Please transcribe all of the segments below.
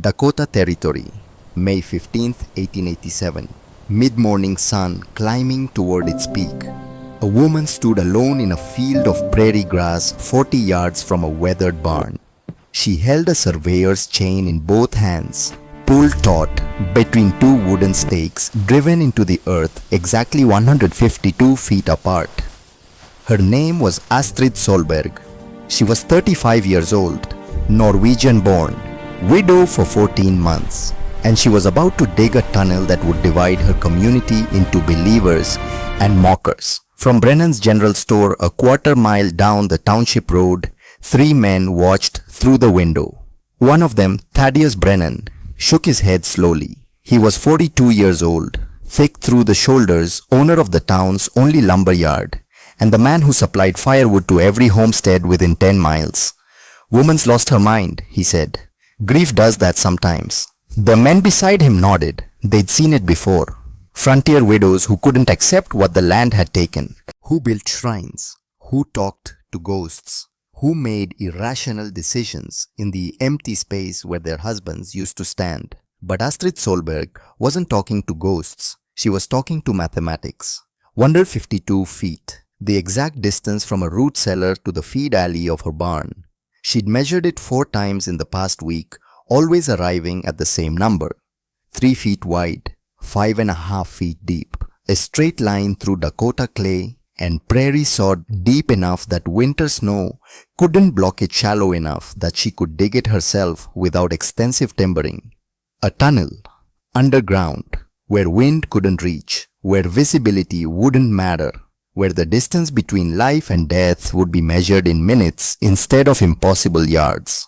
Dakota Territory, May 15, 1887. Mid-morning sun climbing toward its peak. A woman stood alone in a field of prairie grass 40 yards from a weathered barn. She held a surveyor's chain in both hands, pulled taut between two wooden stakes driven into the earth exactly 152 feet apart. Her name was Astrid Solberg. She was 35 years old, Norwegian-born, widow for 14 months, and she was about to dig a tunnel that would divide her community into believers and mockers. From Brennan's General Store a quarter-mile down the township road, three men watched through the window. One of them, Thaddeus Brennan, shook his head slowly. He was 42 years old, thick through the shoulders, owner of the town's only lumber yard, and the man who supplied firewood to every homestead within 10 miles. "Woman's lost her mind," he said. "Grief does that sometimes." The men beside him nodded. They'd seen it before. Frontier widows who couldn't accept what the land had taken, who built shrines, who talked to ghosts, who made irrational decisions in the empty space where their husbands used to stand. But Astrid Solberg wasn't talking to ghosts. She was talking to mathematics. 152 feet, the exact distance from a root cellar to the feed alley of her barn. She'd measured it 4 times in the past week, always arriving at the same number. 3 feet wide, 5.5 feet deep, a straight line through Dakota clay and prairie sod deep enough that winter snow couldn't block it shallow enough that she could dig it herself without extensive timbering. A tunnel, underground, where wind couldn't reach, where visibility wouldn't matter, where the distance between life and death would be measured in minutes instead of impossible yards.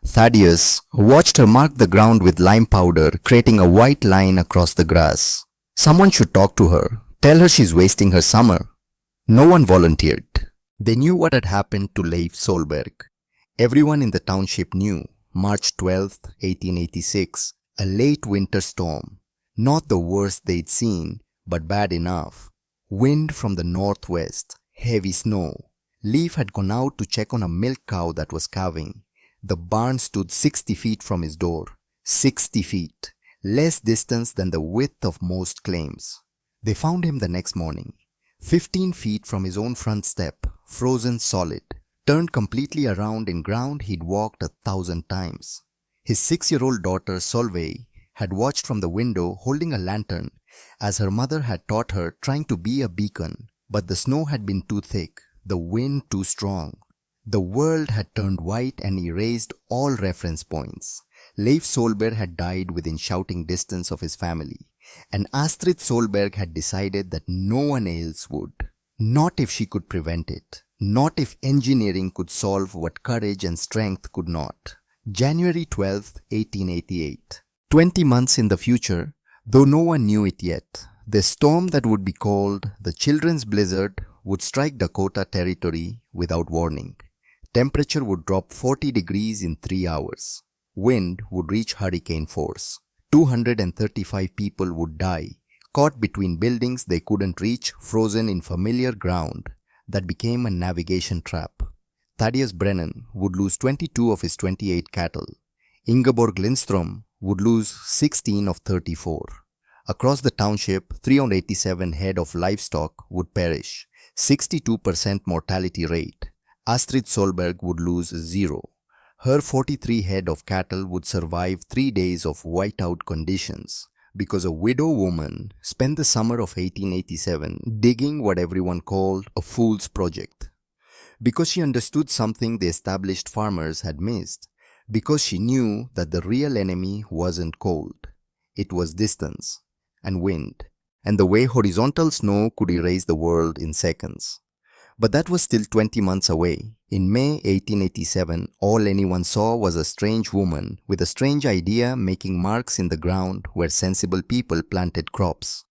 Thaddeus watched her mark the ground with lime powder, creating a white line across the grass. Someone should talk to her, tell her she's wasting her summer. No one volunteered. They knew what had happened to Leif Solberg. Everyone in the township knew. March 12, 1886, a late winter storm. Not the worst they'd seen, but bad enough. Wind from the northwest, heavy snow. Leif had gone out to check on a milk cow that was calving. The barn stood 60 feet from his door. 60 feet, less distance than the width of most claims. They found him the next morning, 15 feet from his own front step, frozen solid, turned completely around in ground he'd walked 1,000 times. His 6-year-old daughter Solveig had watched from the window holding a lantern as her mother had taught her, trying to be a beacon, but the snow had been too thick, the wind too strong. The world had turned white and erased all reference points. Leif Solberg had died within shouting distance of his family, and Astrid Solberg had decided that no one else would. Not if she could prevent it. Not if engineering could solve what courage and strength could not. January 12, 1888. 20 months in the future, though no one knew it yet, the storm that would be called the Children's Blizzard would strike Dakota Territory without warning. Temperature would drop 40 degrees in 3 hours. Wind would reach hurricane force. 235 people would die, caught between buildings they couldn't reach, frozen in familiar ground that became a navigation trap. Thaddeus Brennan would lose 22 of his 28 cattle. Ingeborg Lindstrom would lose 16 of 34. Across the township, 387 head of livestock would perish, 62% mortality rate. Astrid Solberg would lose 0. Her 43 head of cattle would survive 3 days of whiteout conditions because a widow woman spent the summer of 1887 digging what everyone called a fool's project. Because she understood something the established farmers had missed. Because she knew that the real enemy wasn't cold. It was distance and wind, and the way horizontal snow could erase the world in seconds. But that was still 20 months away. In May 1887, all anyone saw was a strange woman with a strange idea making marks in the ground where sensible people planted crops.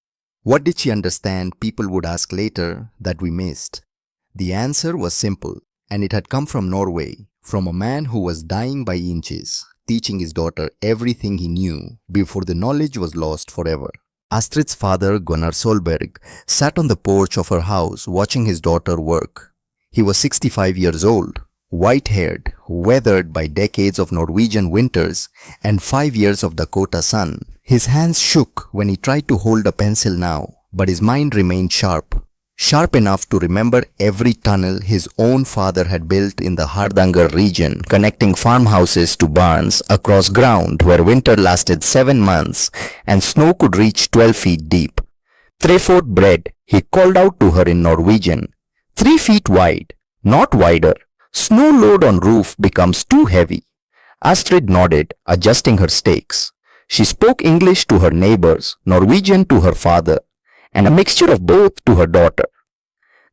What did she understand, people would ask later, that we missed? The answer was simple, and it had come from Norway, from a man who was dying by inches, teaching his daughter everything he knew before the knowledge was lost forever. Astrid's father, Gunnar Solberg, sat on the porch of her house watching his daughter work. He was 65 years old, White-haired, weathered by decades of Norwegian winters and 5 years of Dakota sun, his hands shook when he tried to hold a pencil now, but his mind remained sharp. Sharp enough to remember every tunnel his own father had built in the Hardanger region, connecting farmhouses to barns across ground where winter lasted 7 months and snow could reach 12 feet deep. "Trefort bread," he called out to her in Norwegian. "3 feet wide, not wider. Snow load on roof becomes too heavy." Astrid nodded, adjusting her stakes. She spoke English to her neighbors, Norwegian to her father, and a mixture of both to her daughter.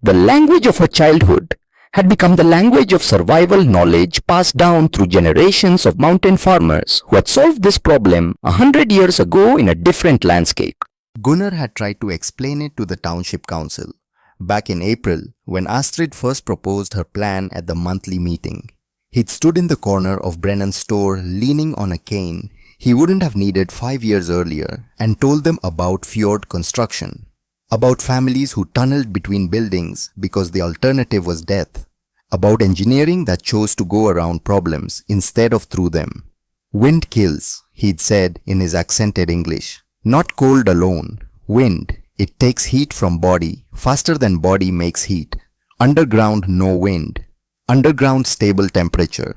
The language of her childhood had become the language of survival knowledge passed down through generations of mountain farmers who had solved this problem 100 years ago in a different landscape. Gunnar had tried to explain it to the township council back in April when Astrid first proposed her plan at the monthly meeting. He'd stood in the corner of Brennan's store leaning on a cane he wouldn't have needed 5 years earlier and told them about fjord construction, about families who tunneled between buildings because the alternative was death, about engineering that chose to go around problems instead of through them. "Wind kills," he'd said in his accented English. "Not cold alone. Wind. It takes heat from body faster than body makes heat. Underground, no wind. Underground, stable temperature.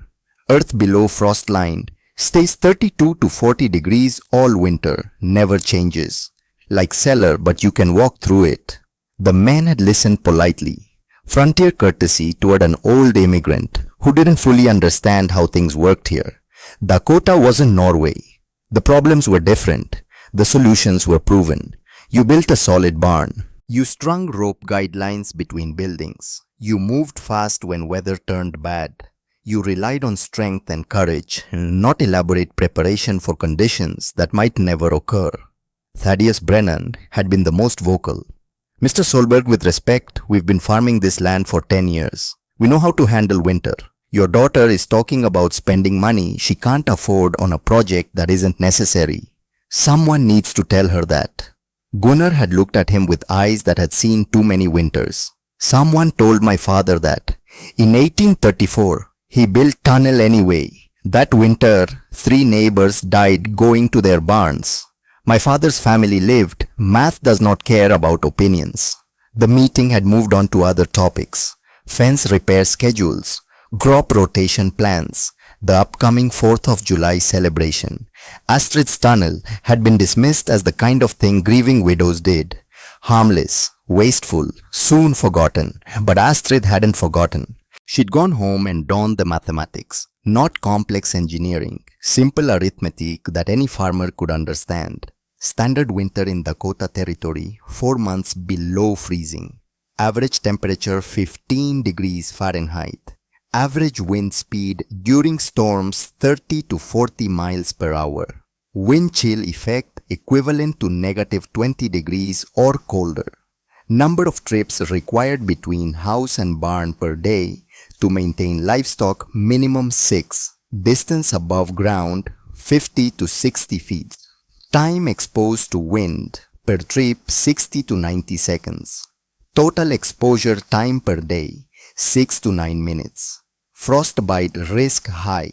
Earth below frost line stays 32 to 40 degrees all winter, never changes. Like cellar, but you can walk through it." The men had listened politely, frontier courtesy toward an old immigrant who didn't fully understand how things worked here. Dakota wasn't Norway. The problems were different. The solutions were proven. You built a solid barn. You strung rope guidelines between buildings. You moved fast when weather turned bad. You relied on strength and courage, not elaborate preparation for conditions that might never occur. Thaddeus Brennan had been the most vocal. "Mr. Solberg, with respect, we've been farming this land for 10 years. We know how to handle winter. Your daughter is talking about spending money she can't afford on a project that isn't necessary. Someone needs to tell her that." Gunnar had looked at him with eyes that had seen too many winters. "Someone told my father that. In 1834, he built tunnel anyway. That winter, 3 neighbors died going to their barns. My father's family lived. Math does not care about opinions." The meeting had moved on to other topics. Fence repair schedules, crop rotation plans, the upcoming 4th of July celebration. Astrid's tunnel had been dismissed as the kind of thing grieving widows did. Harmless, wasteful, soon forgotten. But Astrid hadn't forgotten. She'd gone home and donned the mathematics. Not complex engineering, simple arithmetic that any farmer could understand. Standard winter in Dakota Territory, 4 months below freezing. Average temperature 15 degrees Fahrenheit. Average wind speed during storms 30 to 40 miles per hour. Wind chill effect equivalent to negative 20 degrees or colder. Number of trips required between house and barn per day to maintain livestock minimum 6. Distance above ground 50 to 60 feet. Time exposed to wind per trip 60 to 90 seconds. Total exposure time per day 6 to 9 minutes. Frostbite risk high.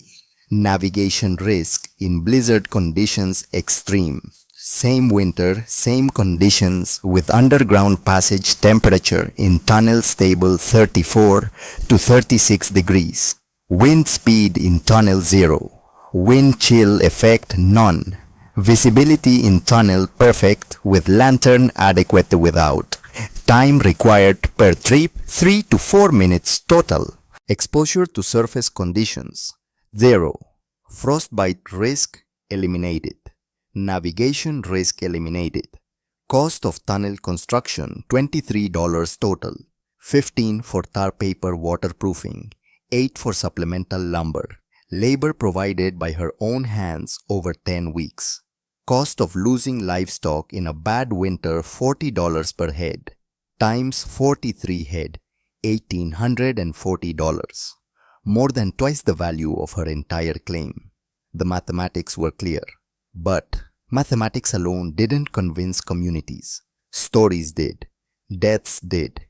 Navigation risk in blizzard conditions extreme. Same winter, same conditions with underground passage temperature in tunnel stable 34 to 36 degrees. Wind speed in tunnel 0. Wind chill effect none. Visibility in tunnel perfect with lantern adequate without. Time required per trip 3 to 4 minutes total. Exposure to surface conditions 0. Frostbite risk eliminated. Navigation risk eliminated. Cost of tunnel construction $23 total. 15 for tar paper waterproofing. 8 for supplemental lumber. Labor provided by her own hands over 10 weeks. Cost of losing livestock in a bad winter $40 per head. Times 43 head. $1,840. More than twice the value of her entire claim. The mathematics were clear. But mathematics alone didn't convince communities. Stories did. Deaths did.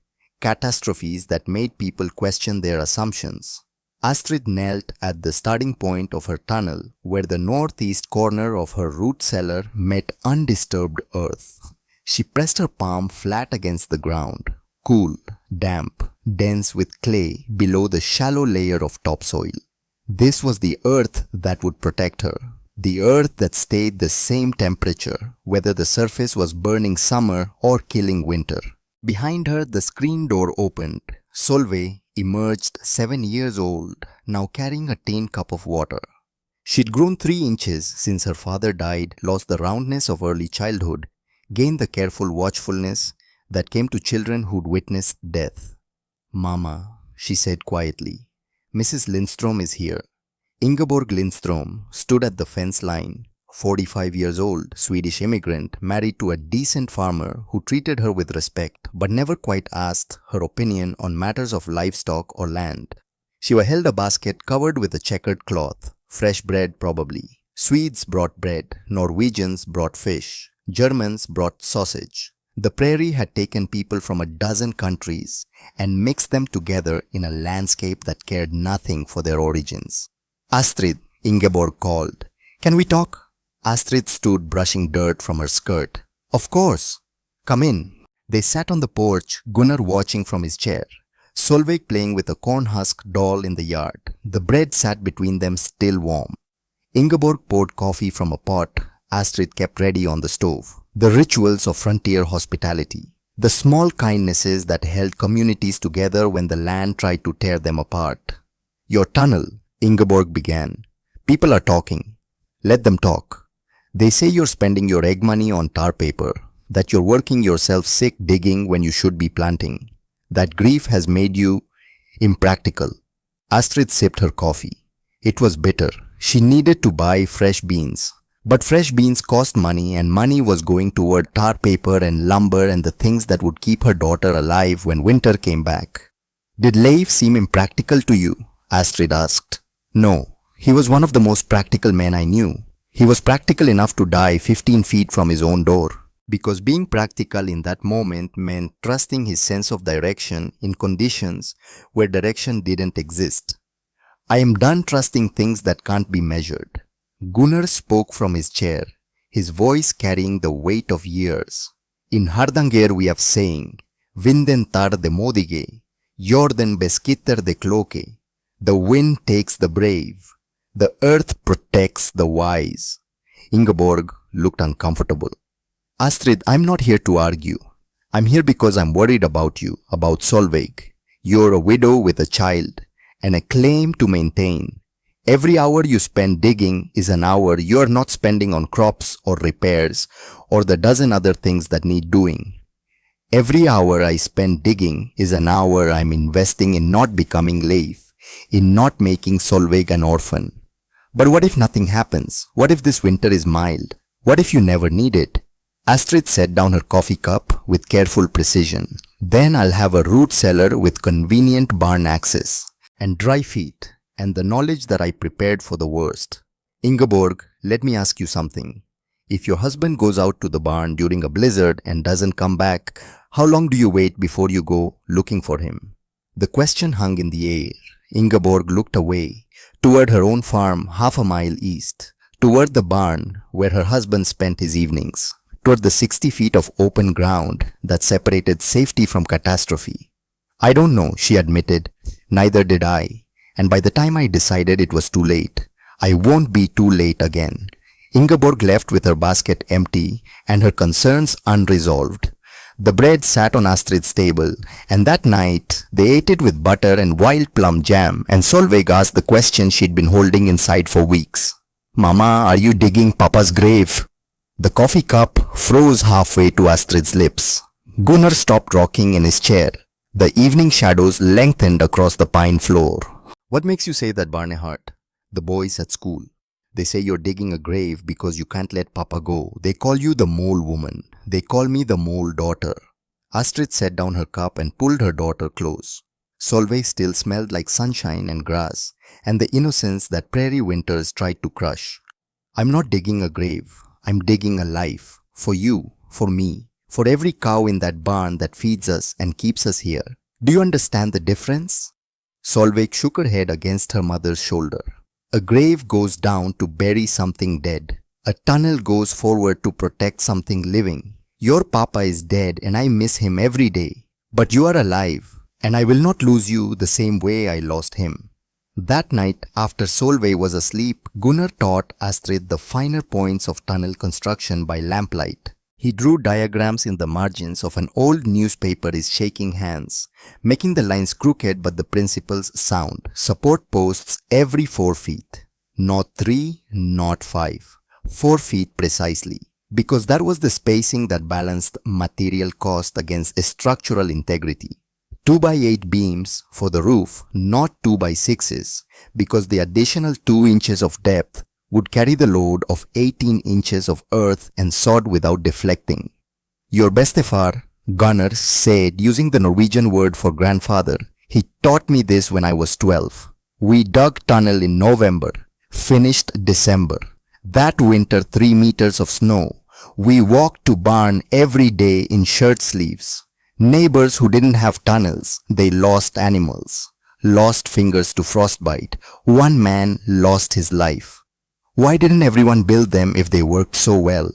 Catastrophes that made people question their assumptions. Astrid knelt at the starting point of her tunnel where the northeast corner of her root cellar met undisturbed earth. She pressed her palm flat against the ground, cool, damp, dense with clay below the shallow layer of topsoil. This was the earth that would protect her, the earth that stayed the same temperature whether the surface was burning summer or killing winter. Behind her, the screen door opened. Solveig emerged 7 years old, now carrying a tin cup of water. She'd grown 3 inches since her father died, lost the roundness of early childhood, gained the careful watchfulness that came to children who'd witnessed death. "Mama," she said quietly, "Mrs. Lindstrom is here." Ingeborg Lindstrom stood at the fence line, 45 years old, Swedish immigrant, married to a decent farmer who treated her with respect but never quite asked her opinion on matters of livestock or land. She held a basket covered with a checkered cloth, fresh bread probably. Swedes brought bread, Norwegians brought fish, Germans brought sausage. The prairie had taken people from a dozen countries and mixed them together in a landscape that cared nothing for their origins. "Astrid," Ingeborg called. "Can we talk?" Astrid stood brushing dirt from her skirt. "Of course. Come in." They sat on the porch, Gunnar watching from his chair, Solveig playing with a corn husk doll in the yard. The bread sat between them still warm. Ingeborg poured coffee from a pot Astrid kept ready on the stove. The rituals of frontier hospitality. The small kindnesses that held communities together when the land tried to tear them apart. "Your tunnel," Ingeborg began. "People are talking. Let them talk. They say you're spending your egg money on tar paper, that you're working yourself sick digging when you should be planting, that grief has made you impractical." Astrid sipped her coffee. It was bitter. She needed to buy fresh beans. But fresh beans cost money, and money was going toward tar paper and lumber and the things that would keep her daughter alive when winter came back. "Did Leif seem impractical to you?" Astrid asked. "No. He was one of the most practical men I knew. He was practical enough to die 15 feet from his own door." Because being practical in that moment meant trusting his sense of direction in conditions where direction didn't exist. "I am done trusting things that can't be measured." Gunnar spoke from his chair, his voice carrying the weight of years. "In Hardanger we have saying, vinden tar de modige, jorden beskitter de kloke. The wind takes the brave, the earth protects the wise." Ingeborg looked uncomfortable. "Astrid, I'm not here to argue. I'm here because I'm worried about you, about Solveig. You're a widow with a child and a claim to maintain. Every hour you spend digging is an hour you're not spending on crops or repairs or the dozen other things that need doing. Every hour I spend digging is an hour I'm investing in not becoming Leif, in not making Solveig an orphan. But what if nothing happens? What if this winter is mild? What if you never need it?" Astrid set down her coffee cup with careful precision. "Then I'll have a root cellar with convenient barn access and dry feet and the knowledge that I prepared for the worst. Ingeborg, let me ask you something. If your husband goes out to the barn during a blizzard and doesn't come back, how long do you wait before you go looking for him?" The question hung in the air. Ingeborg looked away, toward her own farm half a mile east, toward the barn where her husband spent his evenings, toward the 60 feet of open ground that separated safety from catastrophe. "I don't know," she admitted. "Neither did I. And by the time I decided it was too late, I won't be too late again." Ingeborg left with her basket empty and her concerns unresolved. The bread sat on Astrid's table, and that night they ate it with butter and wild plum jam, and Solveig asked the question she'd been holding inside for weeks. "Mama, are you digging Papa's grave?" The coffee cup froze halfway to Astrid's lips. Gunnar stopped rocking in his chair. The evening shadows lengthened across the pine floor. "What makes you say that, Barnehart?" "The boys at school. They say you're digging a grave because you can't let Papa go. They call you the mole woman. They call me the mole daughter." Astrid set down her cup and pulled her daughter close. Solveig still smelled like sunshine and grass and the innocence that prairie winters tried to crush. "I'm not digging a grave. I'm digging a life. For you, for me, for every cow in that barn that feeds us and keeps us here. Do you understand the difference?" Solveig shook her head against her mother's shoulder. A grave goes down to bury something dead. A tunnel goes forward to protect something living. Your papa is dead and I miss him every day. But you are alive and I will not lose you the same way I lost him. That night, after Solveig was asleep, Gunnar taught Astrid the finer points of tunnel construction by lamplight. He drew diagrams in the margins of an old newspaper his shaking hands, making the lines crooked but the principles sound. Support posts every 4 feet. Not 3, not 5. 4 feet precisely. Because that was the spacing that balanced material cost against structural integrity. 2 by 8 beams for the roof, not 2 by 6s, because the additional 2 inches of depth would carry the load of 18 inches of earth and sod without deflecting. Your bestefar, Gunnar, said using the Norwegian word for grandfather, he taught me this when I was 12. We dug tunnel in November, finished December. That winter 3 meters of snow. We walked to barn every day in shirt sleeves. Neighbors who didn't have tunnels, they lost animals, lost fingers to frostbite. One man lost his life. Why didn't everyone build them if they worked so well?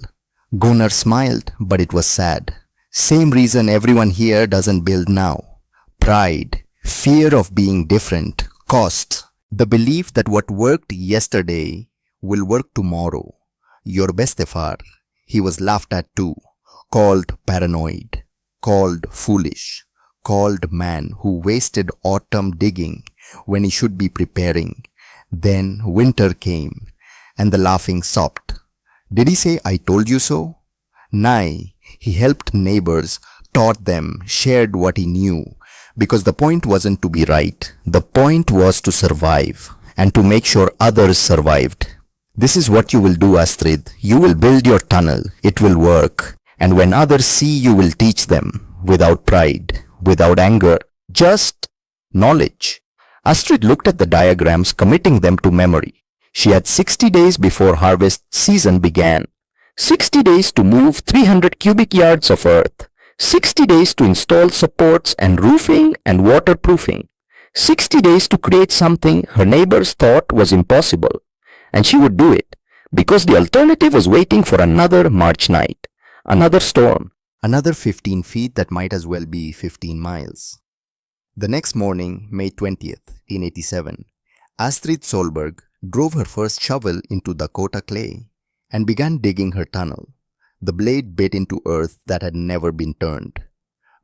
Gunnar smiled, but it was sad. Same reason everyone here doesn't build now. Pride, fear of being different, cost, the belief that what worked yesterday will work tomorrow. Your bestefar, he was laughed at too, called paranoid, called foolish, called man who wasted autumn digging when he should be preparing. Then winter came and the laughing stopped. Did he say, I told you so? Nay, he helped neighbors, taught them, shared what he knew, because the point wasn't to be right. The point was to survive and to make sure others survived. This is what you will do, Astrid. You will build your tunnel. It will work. And when others see, you will teach them, without pride, without anger, just knowledge. Astrid looked at the diagrams, committing them to memory. She had 60 days before harvest season began. 60 days to move 300 cubic yards of earth. 60 days to install supports and roofing and waterproofing. 60 days to create something her neighbors thought was impossible. And she would do it, because the alternative was waiting for another March night. Another storm. Another 15 feet that might as well be 15 miles. The next morning, May 20th, 1887, Astrid Solberg drove her first shovel into Dakota clay and began digging her tunnel. The blade bit into earth that had never been turned.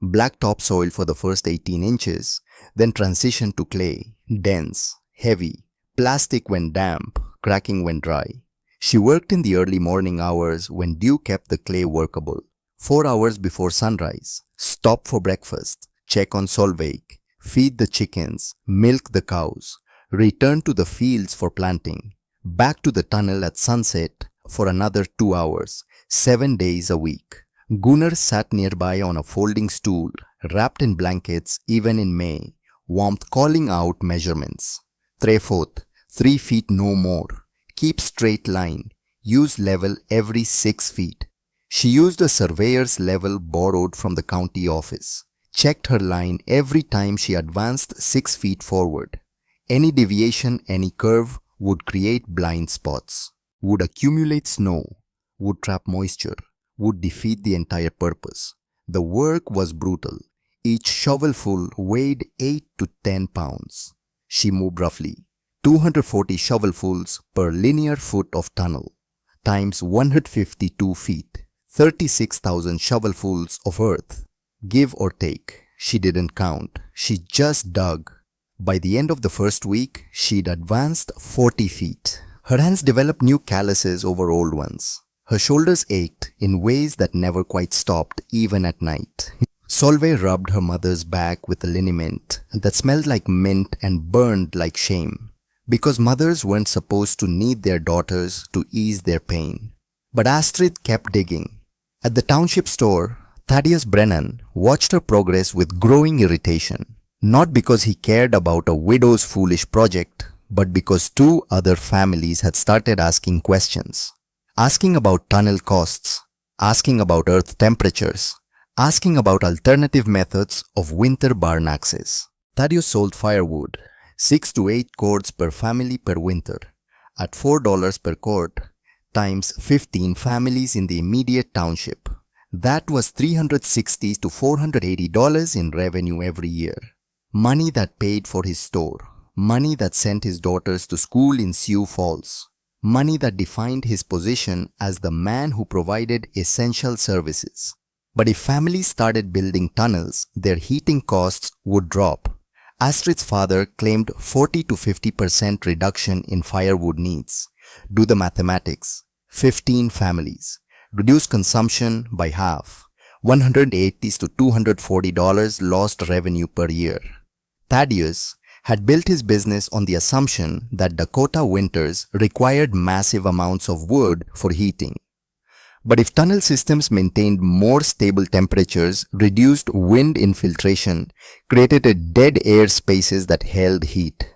Black topsoil for the first 18 inches, then transitioned to clay, dense, heavy, plastic when damp, cracking when dry. She worked in the early morning hours when dew kept the clay workable. 4 hours before sunrise, stop for breakfast, check on Solveig, feed the chickens, milk the cows, return to the fields for planting, back to the tunnel at sunset for another 2 hours, 7 days a week. Gunnar sat nearby on a folding stool, wrapped in blankets even in May, warmth calling out measurements. 3 foot, 3 feet no more. Keep straight line. Use level every 6 feet. She used a surveyor's level borrowed from the county office. Checked her line every time she advanced 6 feet forward. Any deviation, any curve would create blind spots, would accumulate snow, would trap moisture, would defeat the entire purpose. The work was brutal. Each shovelful weighed 8 to 10 pounds. She moved roughly 240 shovelfuls per linear foot of tunnel, times 152 feet, 36,000 shovelfuls of earth. Give or take, she didn't count, she just dug. By the end of the first week, she'd advanced 40 feet. Her hands developed new calluses over old ones. Her shoulders ached in ways that never quite stopped, even at night. Solveig rubbed her mother's back with a liniment that smelled like mint and burned like shame, because mothers weren't supposed to knead their daughters to ease their pain. But Astrid kept digging. At the township store, Thaddeus Brennan watched her progress with growing irritation, not because he cared about a widow's foolish project, but because 2 other families had started asking questions. Asking about tunnel costs, asking about earth temperatures, asking about alternative methods of winter barn access. Thaddeus sold firewood, 6 to 8 cords per family per winter. At $4 per cord, times 15 families in the immediate township. That was $360 to $480 in revenue every year. Money that paid for his store. Money that sent his daughters to school in Sioux Falls. Money that defined his position as the man who provided essential services. But if families started building tunnels, their heating costs would drop. Astrid's father claimed 40 to 50% reduction in firewood needs. Do the mathematics. 15 families. Reduce consumption by half. $180 to $240 lost revenue per year. Thaddeus had built his business on the assumption that Dakota winters required massive amounts of wood for heating. But if tunnel systems maintained more stable temperatures, reduced wind infiltration, created dead air spaces that held heat.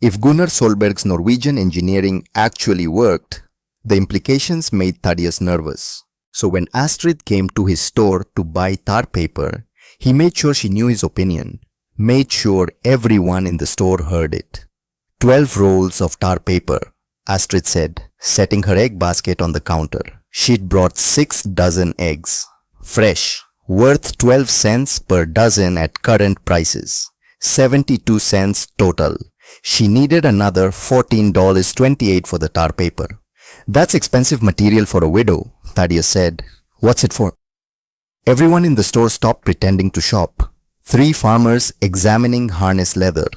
If Gunnar Solberg's Norwegian engineering actually worked, the implications made Thaddeus nervous. So when Astrid came to his store to buy tar paper, he made sure she knew his opinion, made sure everyone in the store heard it. 12 rolls of tar paper, Astrid said, setting her egg basket on the counter. She'd brought 6 dozen eggs, fresh, worth 12 cents per dozen at current prices, 72 cents total. She needed another $14.28 for the tar paper. That's expensive material for a widow, Thaddeus said. What's it for? Everyone in the store stopped pretending to shop. 3 farmers examining harness leather,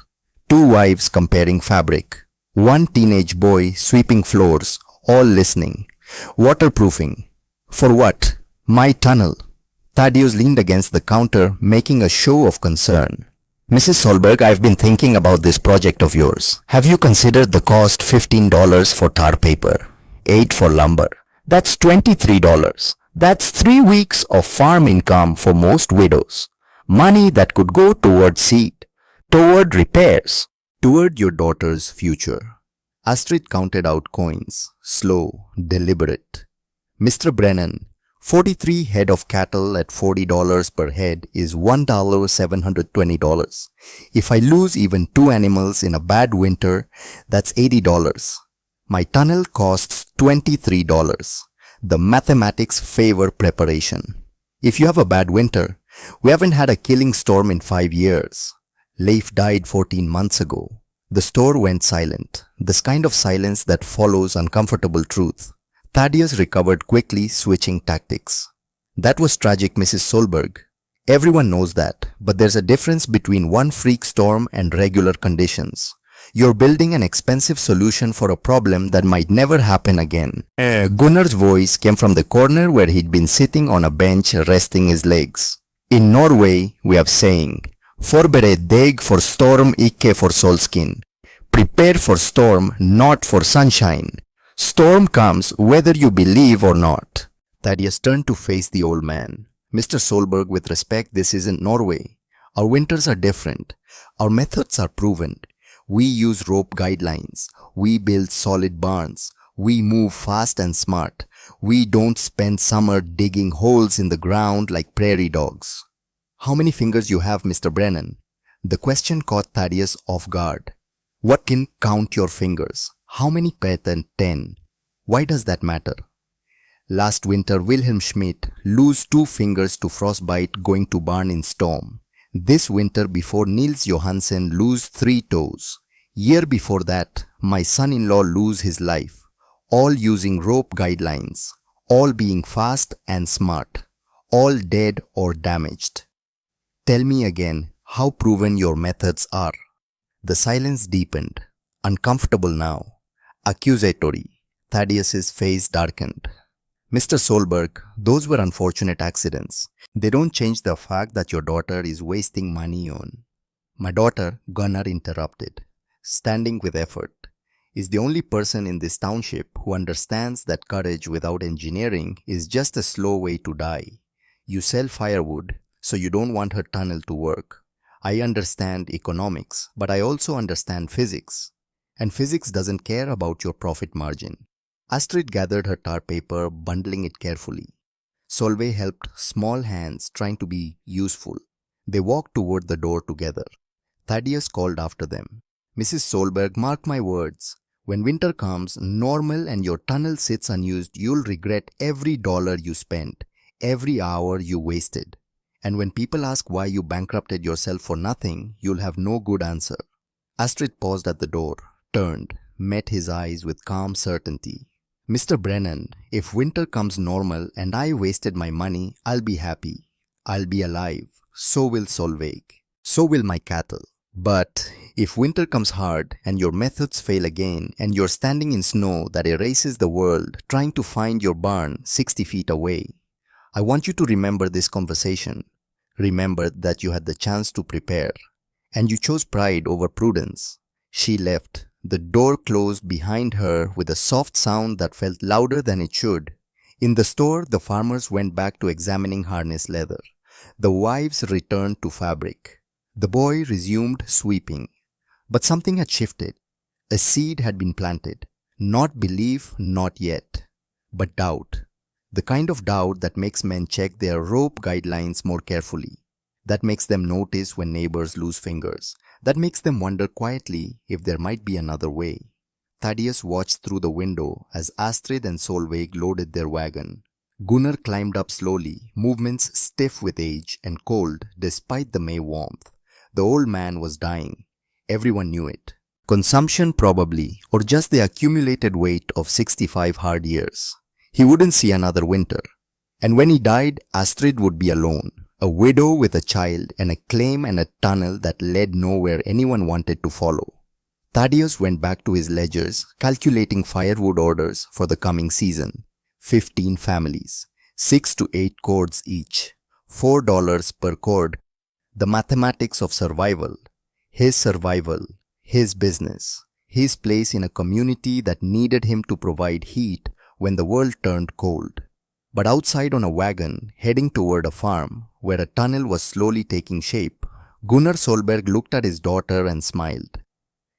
2 wives comparing fabric, 1 teenage boy sweeping floors, all listening. Waterproofing. For what? My tunnel. Thaddeus leaned against the counter, making a show of concern. Mrs. Solberg, I've been thinking about this project of yours. Have you considered the cost $15 for tar paper, $8 for lumber? That's $23. That's 3 weeks of farm income for most widows. Money that could go toward seed, toward repairs, toward your daughter's future. Astrid counted out coins, slow, deliberate. Mr. Brennan, 43 head of cattle at $40 per head is $1,720. If I lose even 2 animals in a bad winter, that's $80. My tunnel costs $23. The mathematics favor preparation. If you have a bad winter, we haven't had a killing storm in 5 years. Leif died 14 months ago. The store went silent, this kind of silence that follows uncomfortable truth. Thaddeus recovered quickly, switching tactics. That was tragic, Mrs. Solberg. Everyone knows that, but there's a difference between one freak storm and regular conditions. You're building an expensive solution for a problem that might never happen again. Gunnar's voice came from the corner where he'd been sitting on a bench resting his legs. In Norway, we have saying, Forbered deg for storm, ikke for solskin. Prepare for storm, not for sunshine. Storm comes whether you believe or not. Thaddeus turned to face the old man. Mr. Solberg, with respect, this isn't Norway. Our winters are different. Our methods are proven. We use rope guidelines. We build solid barns. We move fast and smart. We don't spend summer digging holes in the ground like prairie dogs. How many fingers you have, Mr. Brennan? The question caught Thaddeus off guard. What can count your fingers? How many better than 10? Why does that matter? Last winter, Wilhelm Schmidt lose 2 fingers to frostbite going to barn in storm. This winter before Nils Johansen lose 3 toes. Year before that, my son-in-law lose his life. All using rope guidelines. All being fast and smart. All dead or damaged. Tell me again how proven your methods are. The silence deepened, uncomfortable now, accusatory. Thaddeus's face darkened. Mr. Solberg, those were unfortunate accidents. They don't change the fact that your daughter is wasting money on. My daughter, Gunnar interrupted, standing with effort, is the only person in this township who understands that courage without engineering is just a slow way to die. You sell firewood, so you don't want her tunnel to work. I understand economics, but I also understand physics. And physics doesn't care about your profit margin. Astrid gathered her tar paper, bundling it carefully. Solveig helped, small hands trying to be useful. They walked toward the door together. Thaddeus called after them. Mrs. Solberg, mark my words. When winter comes, normal and your tunnel sits unused, you'll regret every dollar you spent, every hour you wasted. And when people ask why you bankrupted yourself for nothing, you'll have no good answer. Astrid paused at the door, turned, met his eyes with calm certainty. Mr. Brennan, if winter comes normal and I wasted my money, I'll be happy. I'll be alive. So will Solveig. So will my cattle. But if winter comes hard and your methods fail again and you're standing in snow that erases the world trying to find your barn 60 feet away, I want you to remember this conversation. Remember that you had the chance to prepare. And you chose pride over prudence. She left. The door closed behind her with a soft sound that felt louder than it should. In the store, the farmers went back to examining harness leather. The wives returned to fabric. The boy resumed sweeping. But something had shifted. A seed had been planted. Not belief, not yet, but doubt. The kind of doubt that makes men check their rope guidelines more carefully. That makes them notice when neighbors lose fingers. That makes them wonder quietly if there might be another way. Thaddeus watched through the window as Astrid and Solveig loaded their wagon. Gunnar climbed up slowly, movements stiff with age and cold despite the May warmth. The old man was dying. Everyone knew it. Consumption probably, or just the accumulated weight of 65 hard years. He wouldn't see another winter. And when he died, Astrid would be alone. A widow with a child and a claim and a tunnel that led nowhere anyone wanted to follow. Thaddeus went back to his ledgers, calculating firewood orders for the coming season. 15 families, 6 to 8 cords each, $4 per cord. The mathematics of survival. His survival, his business, his place in a community that needed him to provide heat when the world turned cold. But outside on a wagon, heading toward a farm, where a tunnel was slowly taking shape, Gunnar Solberg looked at his daughter and smiled.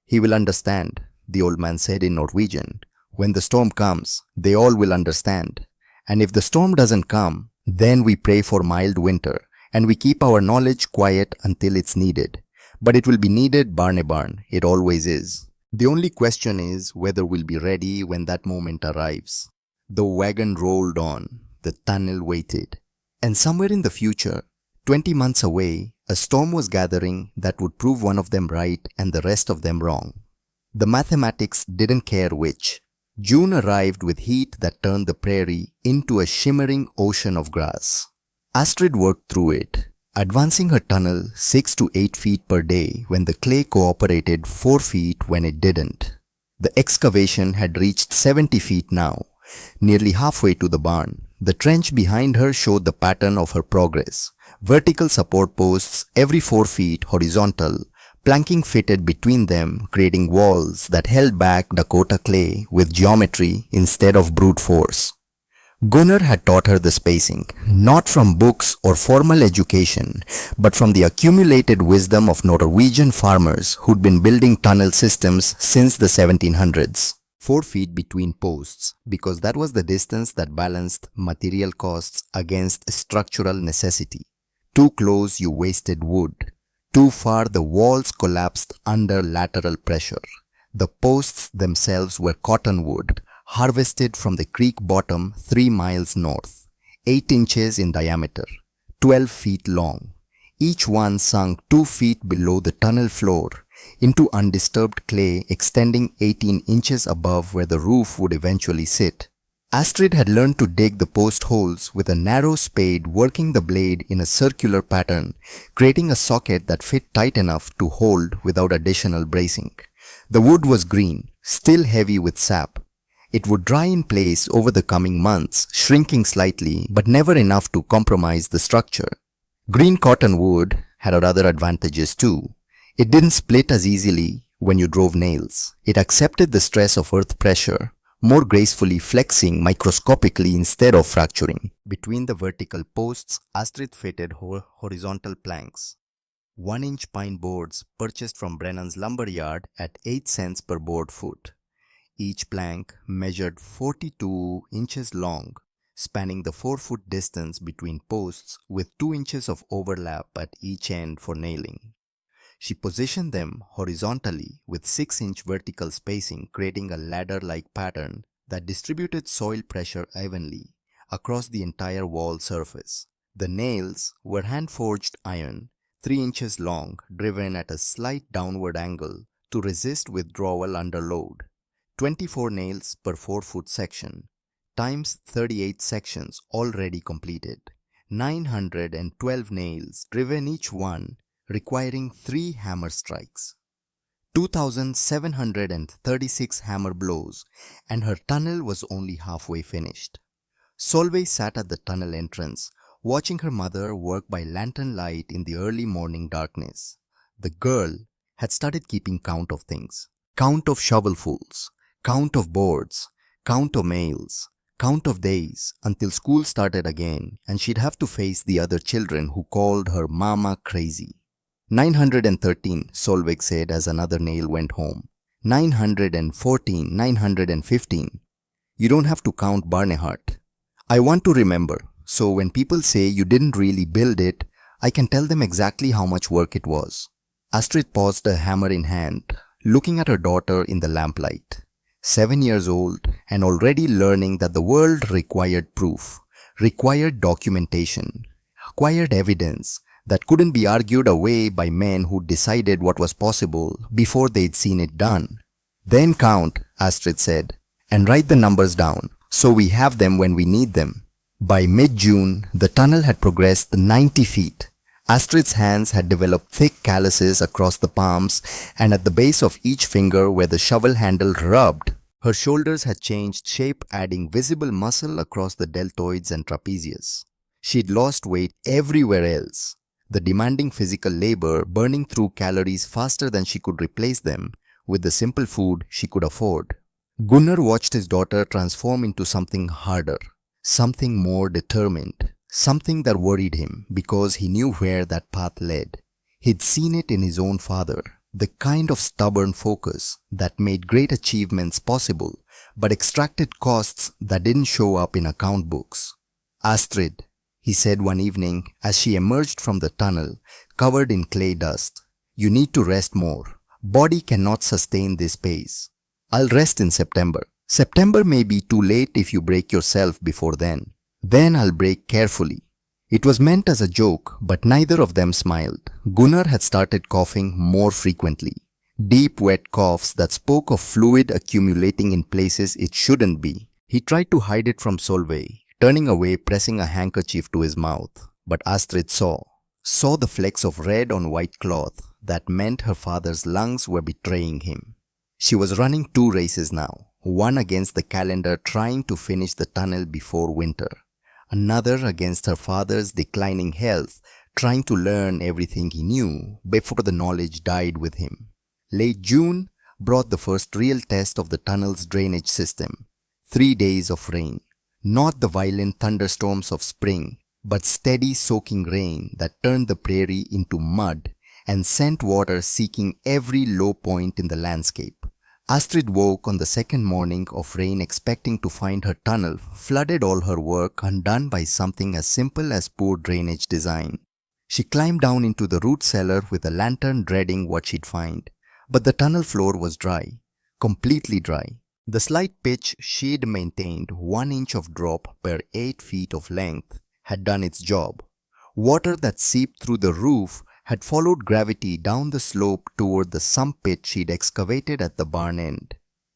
He will understand, the old man said in Norwegian. When the storm comes, they all will understand. And if the storm doesn't come, then we pray for mild winter, and we keep our knowledge quiet until it's needed. But it will be needed, barn, it always is. The only question is whether we'll be ready when that moment arrives. The wagon rolled on, the tunnel waited. And somewhere in the future, 20 months away, a storm was gathering that would prove one of them right and the rest of them wrong. The mathematics didn't care which. June arrived with heat that turned the prairie into a shimmering ocean of grass. Astrid worked through it, advancing her tunnel 6 to 8 feet per day when the clay cooperated 4 feet when it didn't. The excavation had reached 70 feet now, nearly halfway to the barn. The trench behind her showed the pattern of her progress. Vertical support posts every 4 feet horizontal, planking fitted between them, creating walls that held back Dakota clay with geometry instead of brute force. Gunnar had taught her the spacing, not from books or formal education, but from the accumulated wisdom of Norwegian farmers who'd been building tunnel systems since the 1700s. 4 feet between posts, because that was the distance that balanced material costs against structural necessity. Too close, you wasted wood. Too far, the walls collapsed under lateral pressure. The posts themselves were cottonwood, harvested from the creek bottom 3 miles north, 8 inches in diameter, 12 feet long. Each one sunk 2 feet below the tunnel floor into undisturbed clay extending 18 inches above where the roof would eventually sit. Astrid had learned to dig the post holes with a narrow spade, working the blade in a circular pattern, creating a socket that fit tight enough to hold without additional bracing. The wood was green, still heavy with sap. It would dry in place over the coming months, shrinking slightly but never enough to compromise the structure. Green cottonwood had other advantages too. It didn't split as easily when you drove nails. It accepted the stress of earth pressure, more gracefully flexing microscopically instead of fracturing. Between the vertical posts, Astrid fitted horizontal planks. 1-inch pine boards purchased from Brennan's lumber yard at 8 cents per board foot. Each plank measured 42 inches long, spanning the 4-foot distance between posts with 2 inches of overlap at each end for nailing. She positioned them horizontally with 6-inch vertical spacing, creating a ladder-like pattern that distributed soil pressure evenly across the entire wall surface. The nails were hand-forged iron, 3 inches long, driven at a slight downward angle to resist withdrawal under load. 24 nails per 4-foot section, times 38 sections already completed. 912 nails driven, each one requiring 3 hammer strikes. 2,736 hammer blows, and her tunnel was only halfway finished. Solveig sat at the tunnel entrance, watching her mother work by lantern light in the early morning darkness. The girl had started keeping count of things. Count of shovelfuls, count of boards, count of mails, count of days, until school started again and she'd have to face the other children who called her mama crazy. 913, Solveig said as another nail went home. 914, 915. You don't have to count Barnehart. I want to remember, so when people say you didn't really build it, I can tell them exactly how much work it was. Astrid paused, a hammer in hand, looking at her daughter in the lamplight. 7 years old and already learning that the world required proof, required documentation, required evidence that couldn't be argued away by men who decided what was possible before they'd seen it done. Then count, Astrid said, and write the numbers down so we have them when we need them. By mid-June, the tunnel had progressed 90 feet. Astrid's hands had developed thick calluses across the palms and at the base of each finger where the shovel handle rubbed. Her shoulders had changed shape, adding visible muscle across the deltoids and trapezius. She'd lost weight everywhere else, the demanding physical labor burning through calories faster than she could replace them with the simple food she could afford. Gunnar watched his daughter transform into something harder, something more determined, something that worried him because he knew where that path led. He'd seen it in his own father, the kind of stubborn focus that made great achievements possible but extracted costs that didn't show up in account books. Astrid, he said one evening as she emerged from the tunnel, covered in clay dust, you need to rest more. Body cannot sustain this pace. I'll rest in September. September may be too late if you break yourself before then. Then I'll break carefully. It was meant as a joke, but neither of them smiled. Gunnar had started coughing more frequently. Deep, wet coughs that spoke of fluid accumulating in places it shouldn't be. He tried to hide it from Solveig, turning away, pressing a handkerchief to his mouth. But Astrid saw the flecks of red on white cloth that meant her father's lungs were betraying him. She was running 2 races now, one against the calendar trying to finish the tunnel before winter, another against her father's declining health, trying to learn everything he knew before the knowledge died with him. Late June brought the first real test of the tunnel's drainage system. 3 days of rain. Not the violent thunderstorms of spring, but steady soaking rain that turned the prairie into mud and sent water seeking every low point in the landscape. Astrid woke on the second morning of rain expecting to find her tunnel flooded, all her work undone by something as simple as poor drainage design. She climbed down into the root cellar with a lantern, dreading what she'd find. But the tunnel floor was dry, completely dry. The slight pitch she'd maintained, 1 inch of drop per 8 feet of length, had done its job. Water that seeped through the roof had followed gravity down the slope toward the sump pit she'd excavated at the barn end.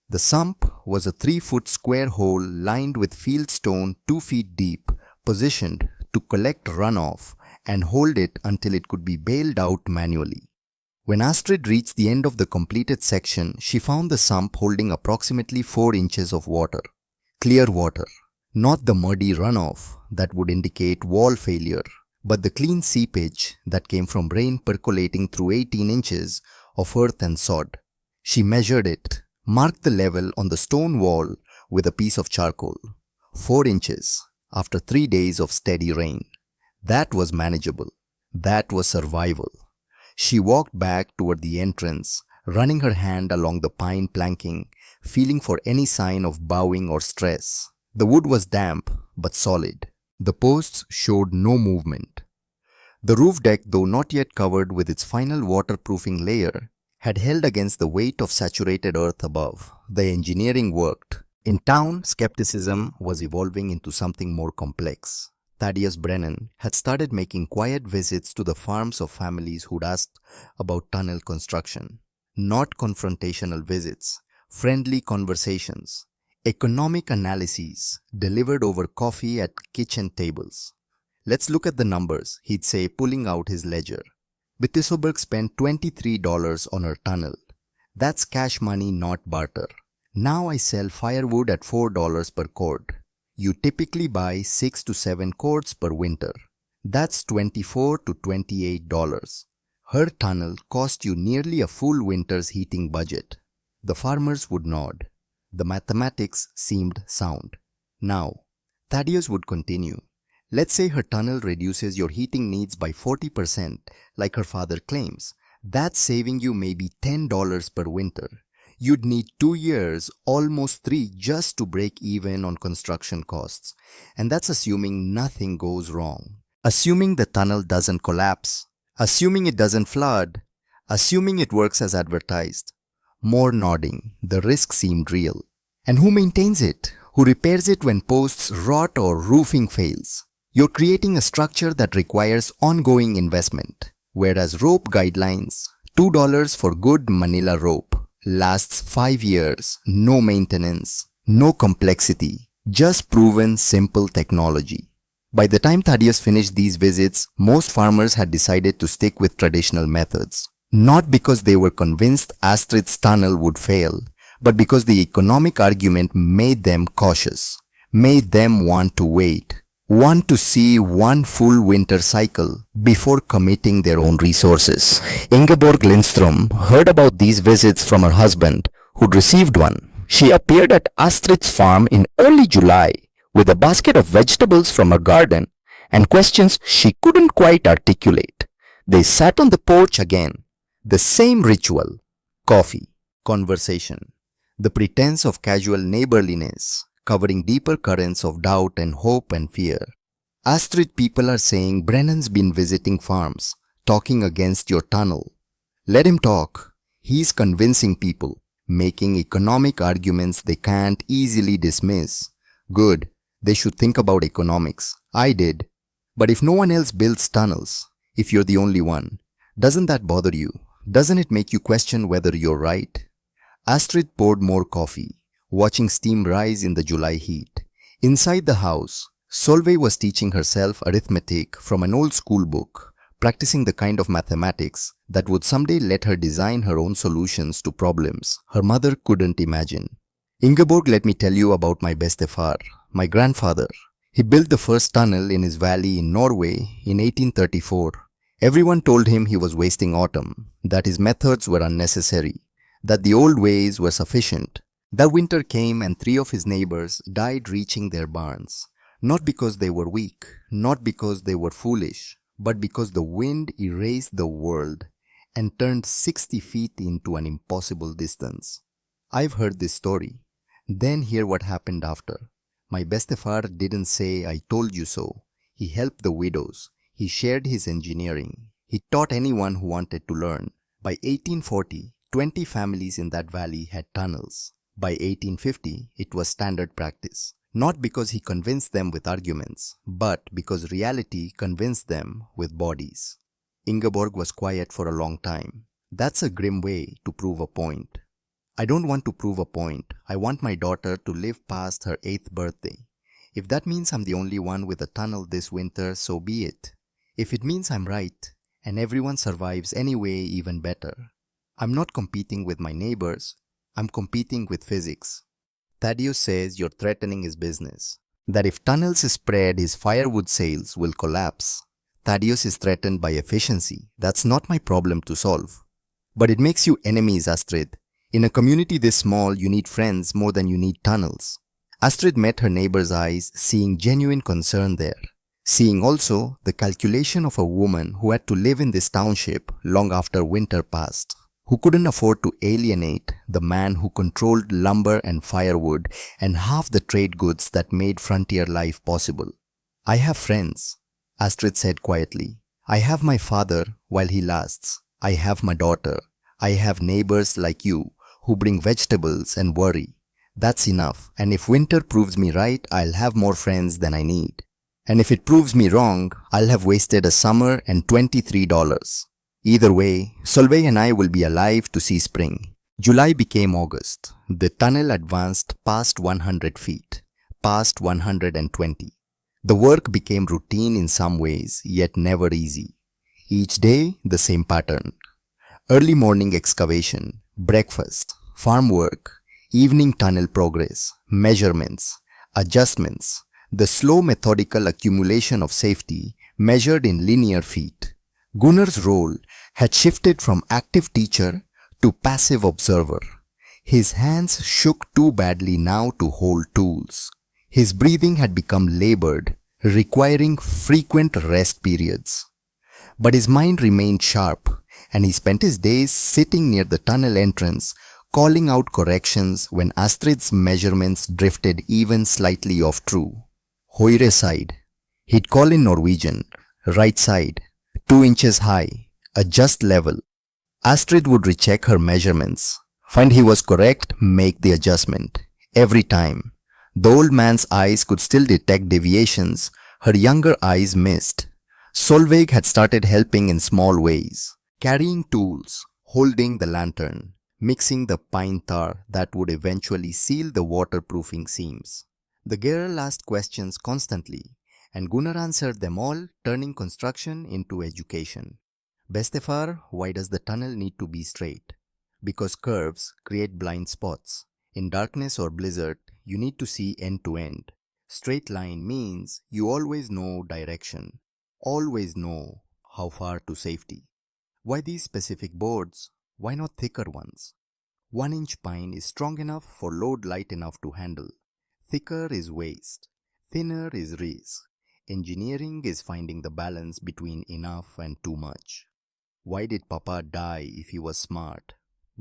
The sump was a 3-foot square hole lined with field stone 2 feet deep, positioned to collect runoff and hold it until it could be bailed out manually. When Astrid reached the end of the completed section, she found the sump holding approximately 4 inches of water. Clear water, not the muddy runoff that would indicate wall failure, but the clean seepage that came from rain percolating through 18 inches of earth and sod. She measured it, marked the level on the stone wall with a piece of charcoal. 4 inches after 3 days of steady rain. That was manageable. That was survival. She walked back toward the entrance, running her hand along the pine planking, feeling for any sign of bowing or stress. The wood was damp but solid. The posts showed no movement. The roof deck, though not yet covered with its final waterproofing layer, had held against the weight of saturated earth above. The engineering worked. In town, skepticism was evolving into something more complex. Thaddeus Brennan had started making quiet visits to the farms of families who'd asked about tunnel construction. Not confrontational visits, friendly conversations, economic analyses delivered over coffee at kitchen tables. "Let's look at the numbers," he'd say, pulling out his ledger. Bittisoberg spent $23 on her tunnel. That's cash money, not barter. Now I sell firewood at $4 per cord. You typically buy 6 to 7 cords per winter. That's $24 to $28. Her tunnel cost you nearly a full winter's heating budget. The farmers would nod. The mathematics seemed sound. Now, Thaddeus would continue. "Let's say her tunnel reduces your heating needs by 40%, like her father claims. That's saving you maybe $10 per winter. You'd need 2 years, almost 3, just to break even on construction costs. And that's assuming nothing goes wrong. Assuming the tunnel doesn't collapse. Assuming it doesn't flood. Assuming it works as advertised." More nodding. The risk seemed real. "And who maintains it? Who repairs it when posts rot or roofing fails? You're creating a structure that requires ongoing investment. Whereas rope guidelines, $2 for good manila rope, lasts 5 years, no maintenance, no complexity, just proven simple technology." By the time Thaddeus finished these visits, most farmers had decided to stick with traditional methods. Not because they were convinced Astrid's tunnel would fail, but because the economic argument made them cautious, made them want to wait, want to see one full winter cycle before committing their own resources. Ingeborg Lindstrom heard about these visits from her husband, who'd received one. She appeared at Astrid's farm in early July with a basket of vegetables from her garden and questions she couldn't quite articulate. They sat on the porch again. The same ritual. Coffee. Conversation. The pretense of casual neighborliness, covering deeper currents of doubt and hope and fear. "Astrid, people are saying Brennan's been visiting farms, talking against your tunnel. Let him talk. He's convincing people, making economic arguments they can't easily dismiss. Good. They should think about economics. I did. But if no one else builds tunnels, if you're the only one, doesn't that bother you? Doesn't it make you question whether you're right?" Astrid poured more coffee, watching steam rise in the July heat. Inside the house, Solveig was teaching herself arithmetic from an old school book, practicing the kind of mathematics that would someday let her design her own solutions to problems her mother couldn't imagine. "Ingeborg, let me tell you about my bestefar, my grandfather. He built the first tunnel in his valley in Norway in 1834. Everyone told him he was wasting autumn, that his methods were unnecessary, that the old ways were sufficient. That winter came and 3 of his neighbors died reaching their barns, not because they were weak, not because they were foolish, but because the wind erased the world and turned 60 feet into an impossible distance. I've heard this story. Then hear what happened after. My bestefar didn't say, 'I told you so.' He helped the widows. He shared his engineering. He taught anyone who wanted to learn. By 1840, 20 families in that valley had tunnels. By 1850, it was standard practice. Not because he convinced them with arguments, but because reality convinced them with bodies." Ingeborg was quiet for a long time. "That's a grim way to prove a point." "I don't want to prove a point. I want my daughter to live past her 8th birthday. If that means I'm the only one with a tunnel this winter, so be it. If it means I'm right, and everyone survives anyway, even better. I'm not competing with my neighbors. I'm competing with physics." Thaddeus says you're threatening his business. That if tunnels spread, his firewood sales will collapse. Thaddeus is threatened by efficiency. That's not my problem to solve. "But it makes you enemies, Astrid. In a community this small, you need friends more than you need tunnels." Astrid met her neighbor's eyes, seeing genuine concern there. Seeing also the calculation of a woman who had to live in this township long after winter passed, who couldn't afford to alienate the man who controlled lumber and firewood and half the trade goods that made frontier life possible. "I have friends," Astrid said quietly. I have my father while he lasts. I have my daughter. I have neighbors like you who bring vegetables and worry. That's enough. And if winter proves me right, I'll have more friends than I need. And if it proves me wrong, I'll have wasted a summer and $23. Either way, Solveig and I will be alive to see spring. July became August. The tunnel advanced past 100 feet, past 120. The work became routine in some ways, yet never easy. Each day, the same pattern. Early morning excavation, breakfast, farm work, evening tunnel progress, measurements, adjustments, the slow methodical accumulation of safety measured in linear feet. Gunnar's role had shifted from active teacher to passive observer. His hands shook too badly now to hold tools. His breathing had become labored, requiring frequent rest periods. But his mind remained sharp, and he spent his days sitting near the tunnel entrance, calling out corrections when Astrid's measurements drifted even slightly off true. Høyre side. He'd call in Norwegian. Right side. 2 inches high. Adjust level. Astrid would recheck her measurements. Find he was correct, make the adjustment. Every time. The old man's eyes could still detect deviations. Her younger eyes missed. Solveig had started helping in small ways. Carrying tools, holding the lantern, mixing the pine tar that would eventually seal the waterproofing seams. The girl asked questions constantly, and Gunnar answered them all, turning construction into education. Bestefar, why does the tunnel need to be straight? Because curves create blind spots. In darkness or blizzard, you need to see end to end. Straight line means you always know direction, always know how far to safety. Why these specific boards? Why not thicker ones? 1-inch pine is strong enough for load light enough to handle. Thicker is waste. Thinner is risk. Engineering is finding the balance between enough and too much. Why did Papa die if he was smart?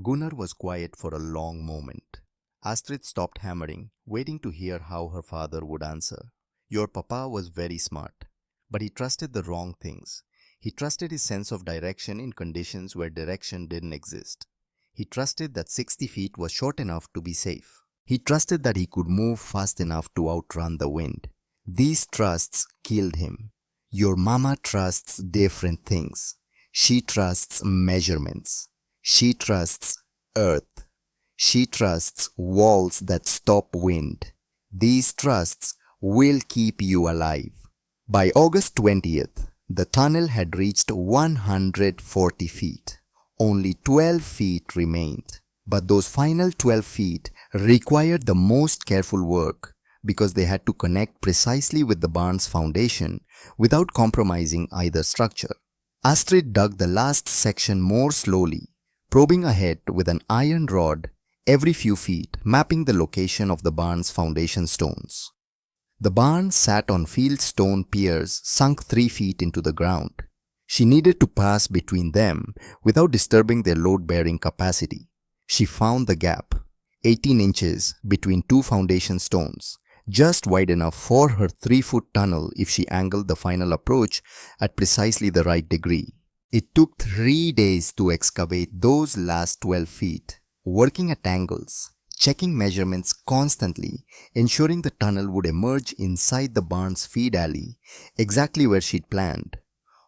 Gunnar was quiet for a long moment. Astrid stopped hammering, waiting to hear how her father would answer. Your Papa was very smart, but he trusted the wrong things. He trusted his sense of direction in conditions where direction didn't exist. He trusted that 60 feet was short enough to be safe. He trusted that he could move fast enough to outrun the wind. These trusts killed him. Your mama trusts different things. She trusts measurements. She trusts earth. She trusts walls that stop wind. These trusts will keep you alive. By August 20th, the tunnel had reached 140 feet. Only 12 feet remained. But those final 12 feet required the most careful work because they had to connect precisely with the barn's foundation without compromising either structure. Astrid dug the last section more slowly, probing ahead with an iron rod every few feet, mapping the location of the barn's foundation stones. The barn sat on fieldstone piers sunk 3 feet into the ground. She needed to pass between them without disturbing their load-bearing capacity. She found the gap, 18 inches between 2 foundation stones, just wide enough for her 3-foot tunnel if she angled the final approach at precisely the right degree. It took 3 days to excavate those last 12 feet, working at angles, checking measurements constantly, ensuring the tunnel would emerge inside the barn's feed alley, exactly where she'd planned.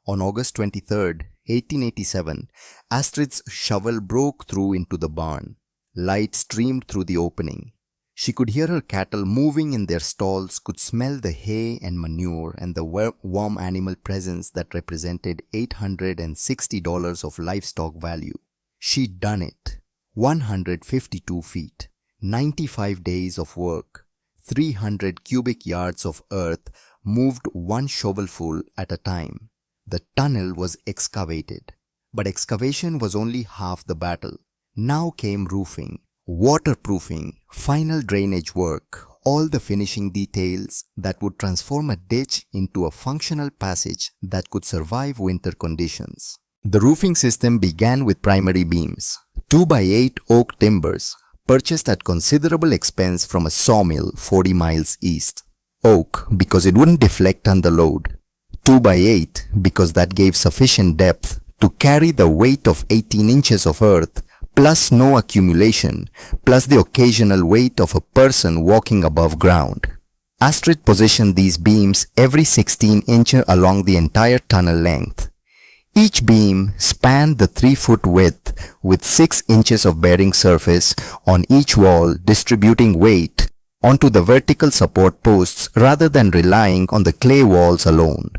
On August 23rd, 1887, Astrid's shovel broke through into the barn. Light streamed through the opening. She could hear her cattle moving in their stalls, could smell the hay and manure and the warm animal presence that represented $860 of livestock value. She'd done it. 152 feet, 95 days of work, 300 cubic yards of earth moved one shovelful at a time. The tunnel was excavated, but excavation was only half the battle. Now came roofing, waterproofing, final drainage work, all the finishing details that would transform a ditch into a functional passage that could survive winter conditions. The roofing system began with primary beams, 2x8 oak timbers, purchased at considerable expense from a sawmill 40 miles east. Oak because it wouldn't deflect under load. 2 by 8 because that gave sufficient depth to carry the weight of 18 inches of earth plus snow accumulation plus the occasional weight of a person walking above ground. Astrid positioned these beams every 16 inches along the entire tunnel length. Each beam spanned the 3-foot width with 6 inches of bearing surface on each wall, distributing weight onto the vertical support posts rather than relying on the clay walls alone.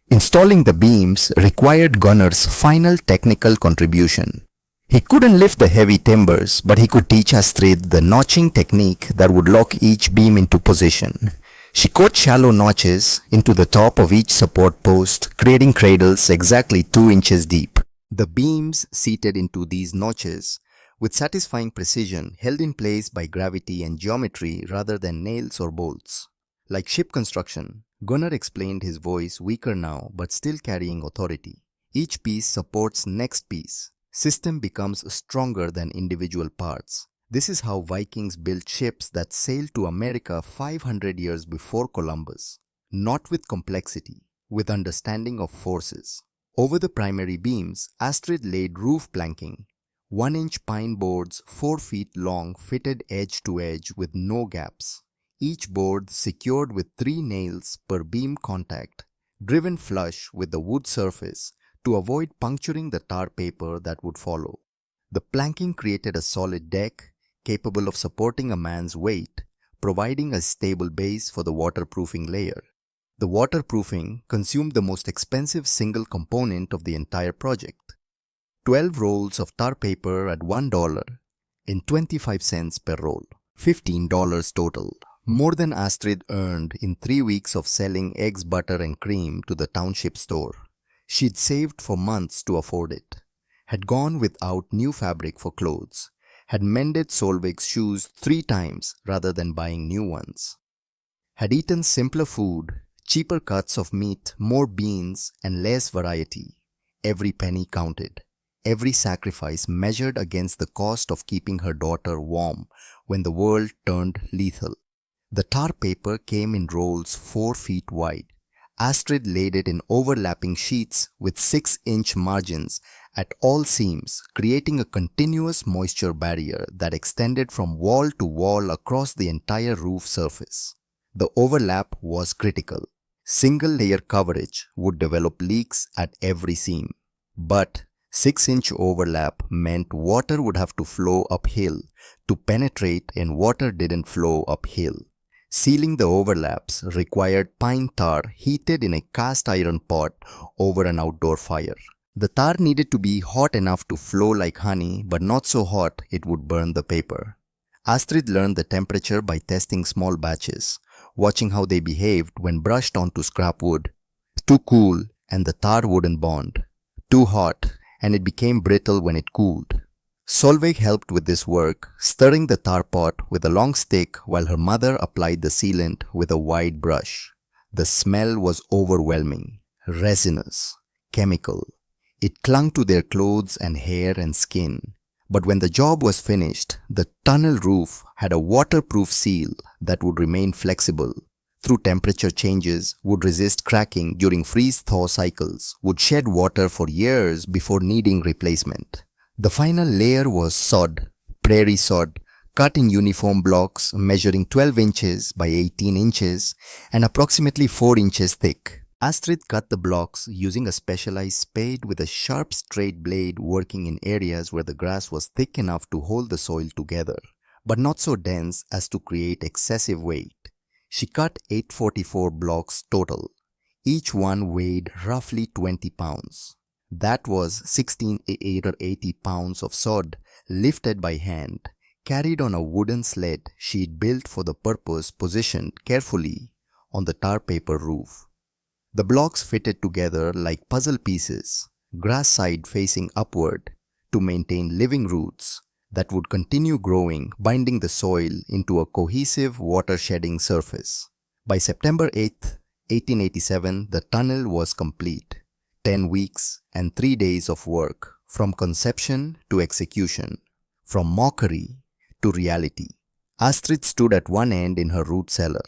Installing the beams required Gunnar's final technical contribution. He couldn't lift the heavy timbers, but he could teach Astrid the notching technique that would lock each beam into position. She cut shallow notches into the top of each support post, creating cradles exactly 2 inches deep. The beams seated into these notches, with satisfying precision, held in place by gravity and geometry rather than nails or bolts. Like ship construction, Gunnar explained, his voice weaker now but still carrying authority. Each piece supports next piece. System becomes stronger than individual parts. This is how Vikings built ships that sailed to America 500 years before Columbus. Not with complexity, with understanding of forces. Over the primary beams, Astrid laid roof planking. 1-inch pine boards 4 feet long fitted edge to edge with no gaps. Each board secured with 3 nails per beam contact, driven flush with the wood surface to avoid puncturing the tar paper that would follow. The planking created a solid deck capable of supporting a man's weight, providing a stable base for the waterproofing layer. The waterproofing consumed the most expensive single component of the entire project. 12 rolls of tar paper at $1 in 25 cents per roll, $15 total. More than Astrid earned in 3 weeks of selling eggs, butter and cream to the township store. She'd saved for months to afford it, had gone without new fabric for clothes, had mended Solveig's shoes 3 times rather than buying new ones, had eaten simpler food, cheaper cuts of meat, more beans and less variety. Every penny counted. Every sacrifice measured against the cost of keeping her daughter warm when the world turned lethal. The tar paper came in rolls 4 feet wide. Astrid laid it in overlapping sheets with 6-inch margins at all seams, creating a continuous moisture barrier that extended from wall to wall across the entire roof surface. The overlap was critical. Single-layer coverage would develop leaks at every seam, but 6-inch overlap meant water would have to flow uphill to penetrate, and water didn't flow uphill. Sealing the overlaps required pine tar heated in a cast iron pot over an outdoor fire. The tar needed to be hot enough to flow like honey, but not so hot it would burn the paper. Astrid learned the temperature by testing small batches, watching how they behaved when brushed onto scrap wood. Too cool and the tar wouldn't bond. Too hot and it became brittle when it cooled. Solveig helped with this work, stirring the tar pot with a long stick while her mother applied the sealant with a wide brush. The smell was overwhelming, resinous, chemical. It clung to their clothes and hair and skin. But when the job was finished, the tunnel roof had a waterproof seal that would remain flexible through temperature changes, would resist cracking during freeze-thaw cycles, would shed water for years before needing replacement. The final layer was sod, prairie sod, cut in uniform blocks measuring 12 inches by 18 inches and approximately 4 inches thick. Astrid cut the blocks using a specialized spade with a sharp straight blade, working in areas where the grass was thick enough to hold the soil together, but not so dense as to create excessive weight. She cut 844 blocks total. Each one weighed roughly 20 pounds. That was 80 pounds of sod lifted by hand, carried on a wooden sled she'd built for the purpose, positioned carefully on the tar paper roof. The blocks fitted together like puzzle pieces, grass side facing upward, to maintain living roots that would continue growing, binding the soil into a cohesive water-shedding surface. By September 8, 1887, the tunnel was complete. 10 weeks and 3 days of work, from conception to execution, from mockery to reality. Astrid stood at one end in her root cellar.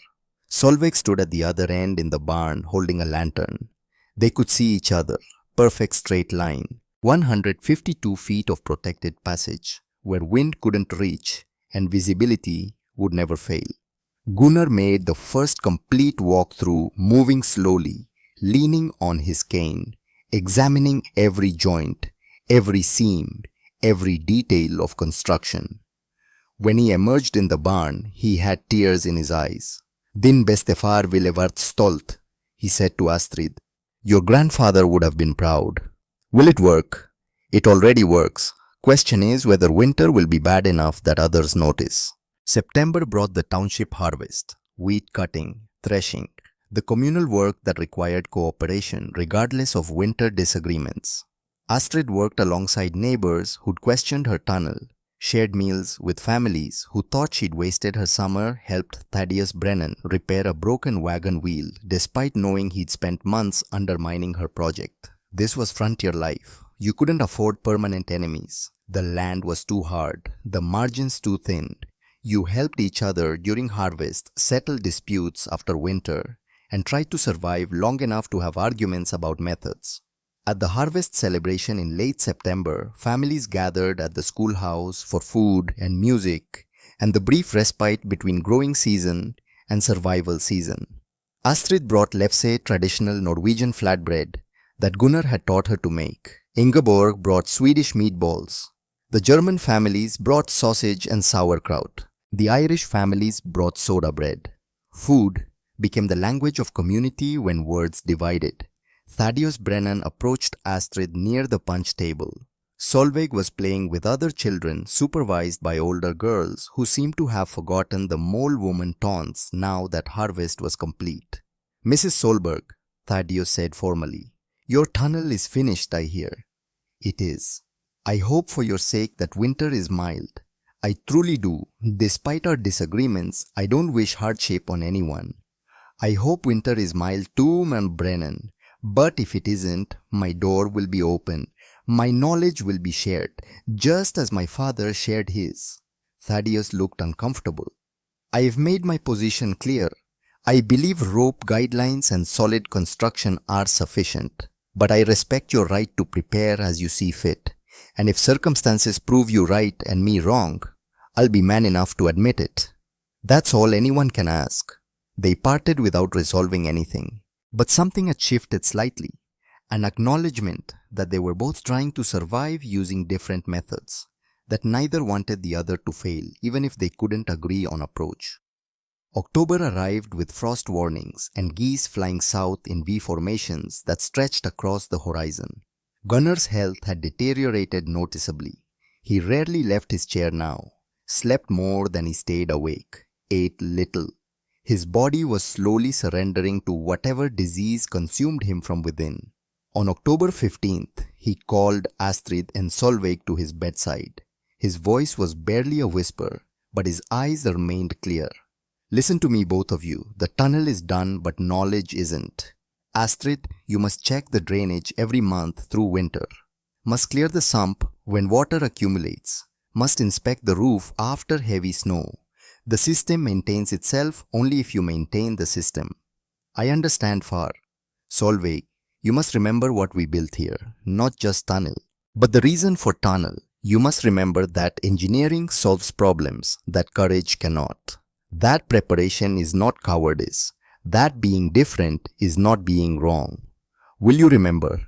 Solveig stood at the other end in the barn holding a lantern. They could see each other, perfect straight line, 152 feet of protected passage, where wind couldn't reach and visibility would never fail. Gunnar made the first complete walkthrough, moving slowly, leaning on his cane, examining every joint, every seam, every detail of construction. When he emerged in the barn, he had tears in his eyes. Din bestefar ville varit stolt, he said to Astrid. Your grandfather would have been proud. Will it work? It already works. Question is whether winter will be bad enough that others notice. September brought the township harvest, wheat cutting, threshing, the communal work that required cooperation regardless of winter disagreements. Astrid worked alongside neighbors who'd questioned her tunnel, shared meals with families who thought she'd wasted her summer, helped Thaddeus Brennan repair a broken wagon wheel despite knowing he'd spent months undermining her project. This was frontier life. You couldn't afford permanent enemies. The land was too hard, the margins too thin. You helped each other during harvest, settle disputes after winter, and tried to survive long enough to have arguments about methods. At the harvest celebration in late September, families gathered at the schoolhouse for food and music and the brief respite between growing season and survival season. Astrid brought lefse, traditional Norwegian flatbread that Gunnar had taught her to make. Ingeborg brought Swedish meatballs. The German families brought sausage and sauerkraut. The Irish families brought soda bread. Food became the language of community when words divided. Thaddeus Brennan approached Astrid near the punch table. Solveig was playing with other children supervised by older girls who seemed to have forgotten the mole woman taunts now that harvest was complete. Mrs. Solberg, Thaddeus said formally, your tunnel is finished, I hear. It is. I hope for your sake that winter is mild. I truly do. Despite our disagreements, I don't wish hardship on anyone. I hope winter is mild too, Ma'am Brennan. But if it isn't, my door will be open. My knowledge will be shared, just as my father shared his. Thaddeus looked uncomfortable. I have made my position clear. I believe rope guidelines and solid construction are sufficient. But I respect your right to prepare as you see fit. And if circumstances prove you right and me wrong, I'll be man enough to admit it. That's all anyone can ask. They parted without resolving anything. But something had shifted slightly. An acknowledgement that they were both trying to survive using different methods. That neither wanted the other to fail, even if they couldn't agree on approach. October arrived with frost warnings and geese flying south in V formations that stretched across the horizon. Gunnar's health had deteriorated noticeably. He rarely left his chair now, slept more than he stayed awake, ate little. His body was slowly surrendering to whatever disease consumed him from within. On October 15th, he called Astrid and Solveig to his bedside. His voice was barely a whisper, but his eyes remained clear. Listen to me, both of you. The tunnel is done, but knowledge isn't. Astrid, you must check the drainage every month through winter. Must clear the sump when water accumulates. Must inspect the roof after heavy snow. The system maintains itself only if you maintain the system. I understand far. Solveig, you must remember what we built here, not just tunnel. But the reason for tunnel, you must remember that engineering solves problems that courage cannot. That preparation is not cowardice. That being different is not being wrong. Will you remember?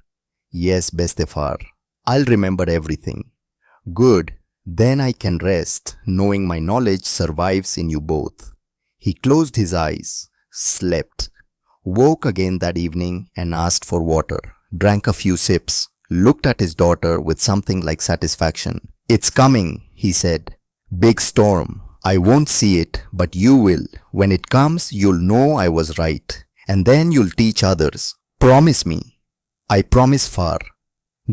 Yes, Bestefar. I'll remember everything. Good. Then I can rest, knowing my knowledge survives in you both. He closed his eyes, slept, woke again that evening and asked for water, drank a few sips, looked at his daughter with something like satisfaction. It's coming, he said. Big storm. I won't see it, but you will. When it comes, you'll know I was right. And then you'll teach others. Promise me. I promise Far.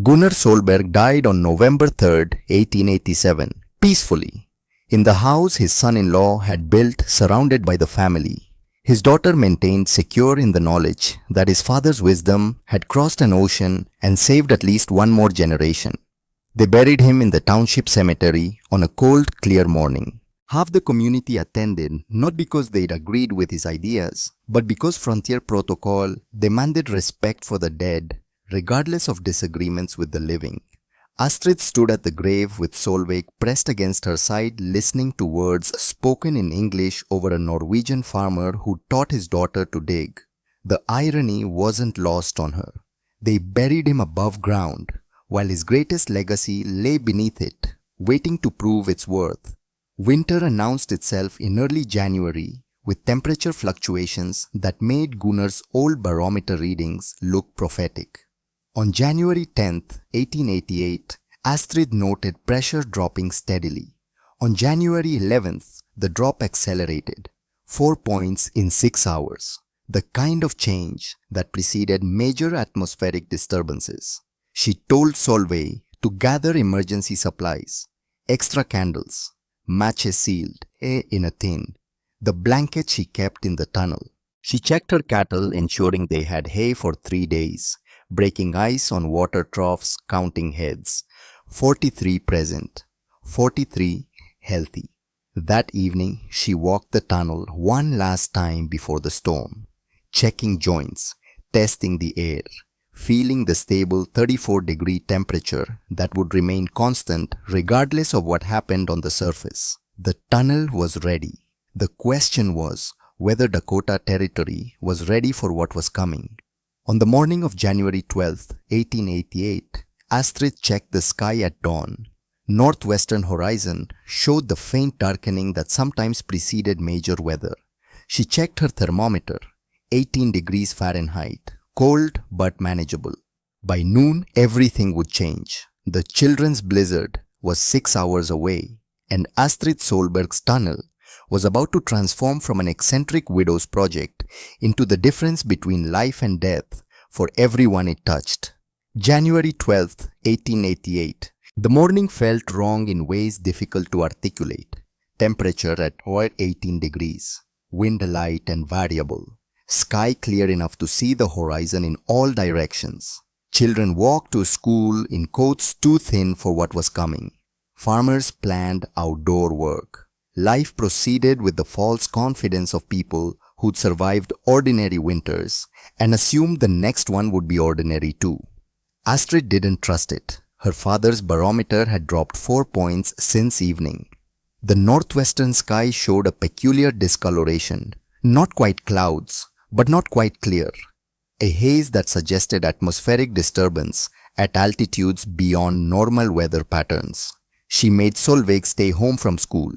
Gunnar Solberg died on November 3rd, 1887, peacefully, in the house his son-in-law had built surrounded by the family. His daughter maintained secure in the knowledge that his father's wisdom had crossed an ocean and saved at least one more generation. They buried him in the township cemetery on a cold, clear morning. Half the community attended not because they'd agreed with his ideas, but because frontier protocol demanded respect for the dead, regardless of disagreements with the living. Astrid stood at the grave with Solveig pressed against her side, listening to words spoken in English over a Norwegian farmer who taught his daughter to dig. The irony wasn't lost on her. They buried him above ground, while his greatest legacy lay beneath it, waiting to prove its worth. Winter announced itself in early January with temperature fluctuations that made Gunnar's old barometer readings look prophetic. On January 10, 1888, Astrid noted pressure dropping steadily. On January 11th, the drop accelerated, 4 points in 6 hours, the kind of change that preceded major atmospheric disturbances. She told Solveig to gather emergency supplies, extra candles, matches sealed in a tin, the blanket she kept in the tunnel. She checked her cattle, ensuring they had hay for 3 days, breaking ice on water troughs, counting heads. 43 present, 43 healthy. That evening, she walked the tunnel one last time before the storm, checking joints, testing the air, feeling the stable 34-degree temperature that would remain constant regardless of what happened on the surface. The tunnel was ready. The question was whether Dakota Territory was ready for what was coming. On the morning of January 12, 1888, Astrid checked the sky at dawn. Northwestern horizon showed the faint darkening that sometimes preceded major weather. She checked her thermometer, 18 degrees Fahrenheit. Cold but manageable. By noon, everything would change. The children's blizzard was 6 hours away, and Astrid Solberg's tunnel was about to transform from an eccentric widow's project into the difference between life and death for everyone it touched. January 12, 1888. The morning felt wrong in ways difficult to articulate. Temperature at 18 degrees. Wind light and variable. Sky clear enough to see the horizon in all directions. Children walked to school in coats too thin for what was coming. Farmers planned outdoor work. Life proceeded with the false confidence of people who'd survived ordinary winters and assumed the next one would be ordinary too. Astrid didn't trust it. Her father's barometer had dropped 4 points since evening. The northwestern sky showed a peculiar discoloration, not quite clouds, but not quite clear. A haze that suggested atmospheric disturbance at altitudes beyond normal weather patterns. She made Solveig stay home from school.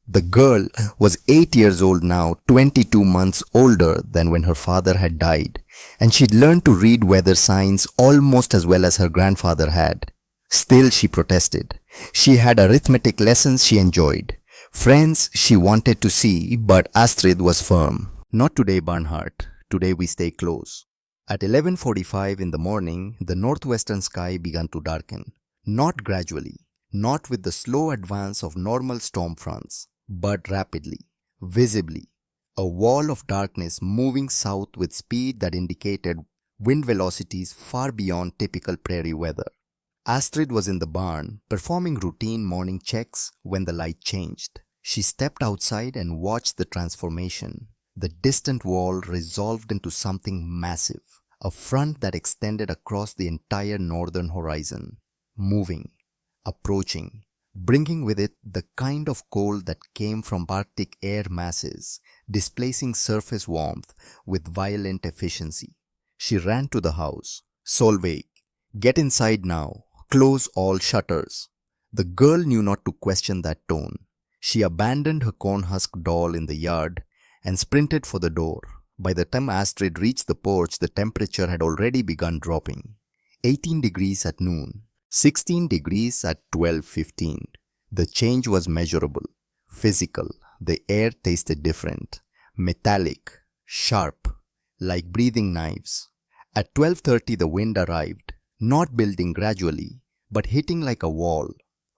The girl was 8 years old now, 22 months older than when her father had died, and she'd learned to read weather signs almost as well as her grandfather had. Still, she protested. She had arithmetic lessons she enjoyed, friends she wanted to see, but Astrid was firm. Not today, Barnhart. Today we stay close. At 11:45 in the morning, the northwestern sky began to darken. Not gradually, not with the slow advance of normal storm fronts, but rapidly, visibly. A wall of darkness moving south with speed that indicated wind velocities far beyond typical prairie weather. Astrid was in the barn, performing routine morning checks when the light changed. She stepped outside and watched the transformation. The distant wall resolved into something massive, a front that extended across the entire northern horizon, moving, approaching, bringing with it the kind of cold that came from Arctic air masses, displacing surface warmth with violent efficiency. She ran to the house. Solveig, get inside now. Close all shutters. The girl knew not to question that tone. She abandoned her cornhusk doll in the yard and sprinted for the door. By the time Astrid reached the porch, the temperature had already begun dropping. 18 degrees at noon, 16 degrees at 12:15. The change was measurable, physical. The air tasted different, metallic, sharp, like breathing knives. At 12:30 the wind arrived, not building gradually, but hitting like a wall.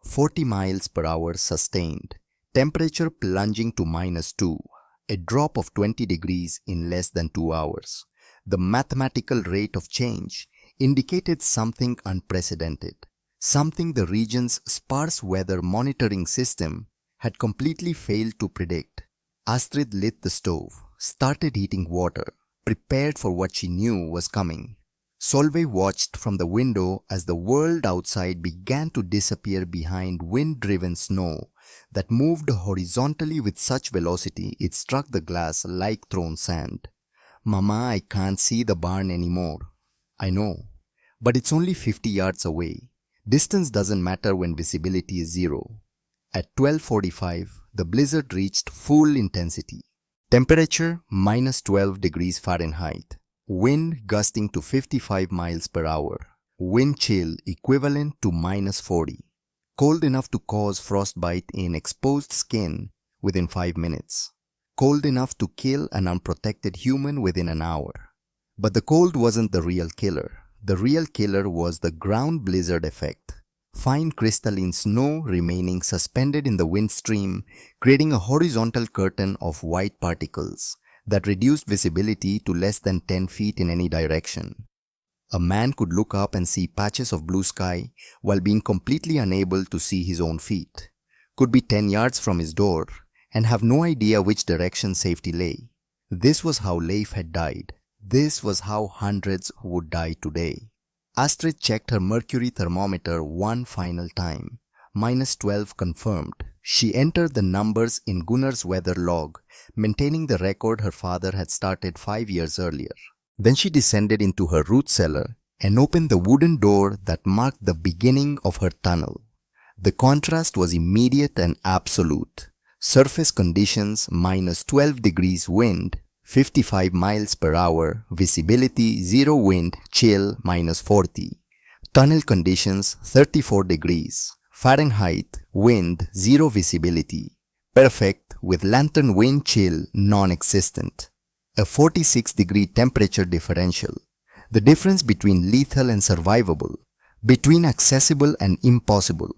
40 miles per hour sustained, temperature plunging to -2. A drop of 20 degrees in less than 2 hours. The mathematical rate of change indicated something unprecedented, something the region's sparse weather monitoring system had completely failed to predict. Astrid lit the stove, started heating water, prepared for what she knew was coming. Solveig watched from the window as the world outside began to disappear behind wind-driven snow that moved horizontally with such velocity it struck the glass like thrown sand. "Mama, I can't see the barn anymore." "I know, but it's only 50 yards away. Distance doesn't matter when visibility is zero." At 12:45, the blizzard reached full intensity. Temperature minus 12 degrees Fahrenheit. Wind gusting to 55 miles per hour. Wind chill equivalent to minus 40. Cold enough to cause frostbite in exposed skin within 5 minutes. Cold enough to kill an unprotected human within an hour. But the cold wasn't the real killer. The real killer was the ground blizzard effect. Fine crystalline snow remaining suspended in the wind stream, creating a horizontal curtain of white particles that reduced visibility to less than 10 feet in any direction. A man could look up and see patches of blue sky while being completely unable to see his own feet. Could be 10 yards from his door and have no idea which direction safety lay. This was how Leif had died. This was how hundreds would die today. Astrid checked her mercury thermometer one final time. Minus 12 confirmed. She entered the numbers in Gunnar's weather log, maintaining the record her father had started 5 years earlier. Then she descended into her root cellar and opened the wooden door that marked the beginning of her tunnel. The contrast was immediate and absolute. Surface conditions minus 12 degrees wind, 55 miles per hour, visibility 0 wind, chill minus 40. Tunnel conditions 34 degrees, Fahrenheit, wind 0 visibility, perfect with lantern wind chill non-existent. A 46-degree temperature differential. The difference between lethal and survivable, between accessible and impossible,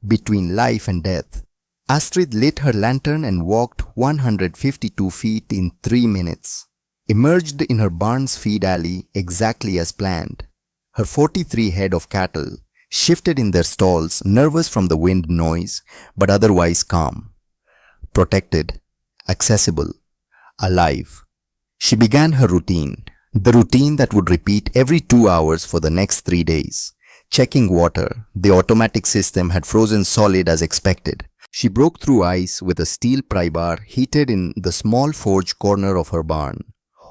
between life and death. Astrid lit her lantern and walked 152 feet in 3 minutes. Emerged in her barn's feed alley exactly as planned. Her 43 head of cattle shifted in their stalls, nervous from the wind noise, but otherwise calm. Protected, accessible, alive. She began her routine, the routine that would repeat every 2 hours for the next 3 days. Checking water, the automatic system had frozen solid as expected. She broke through ice with a steel pry bar heated in the small forge corner of her barn.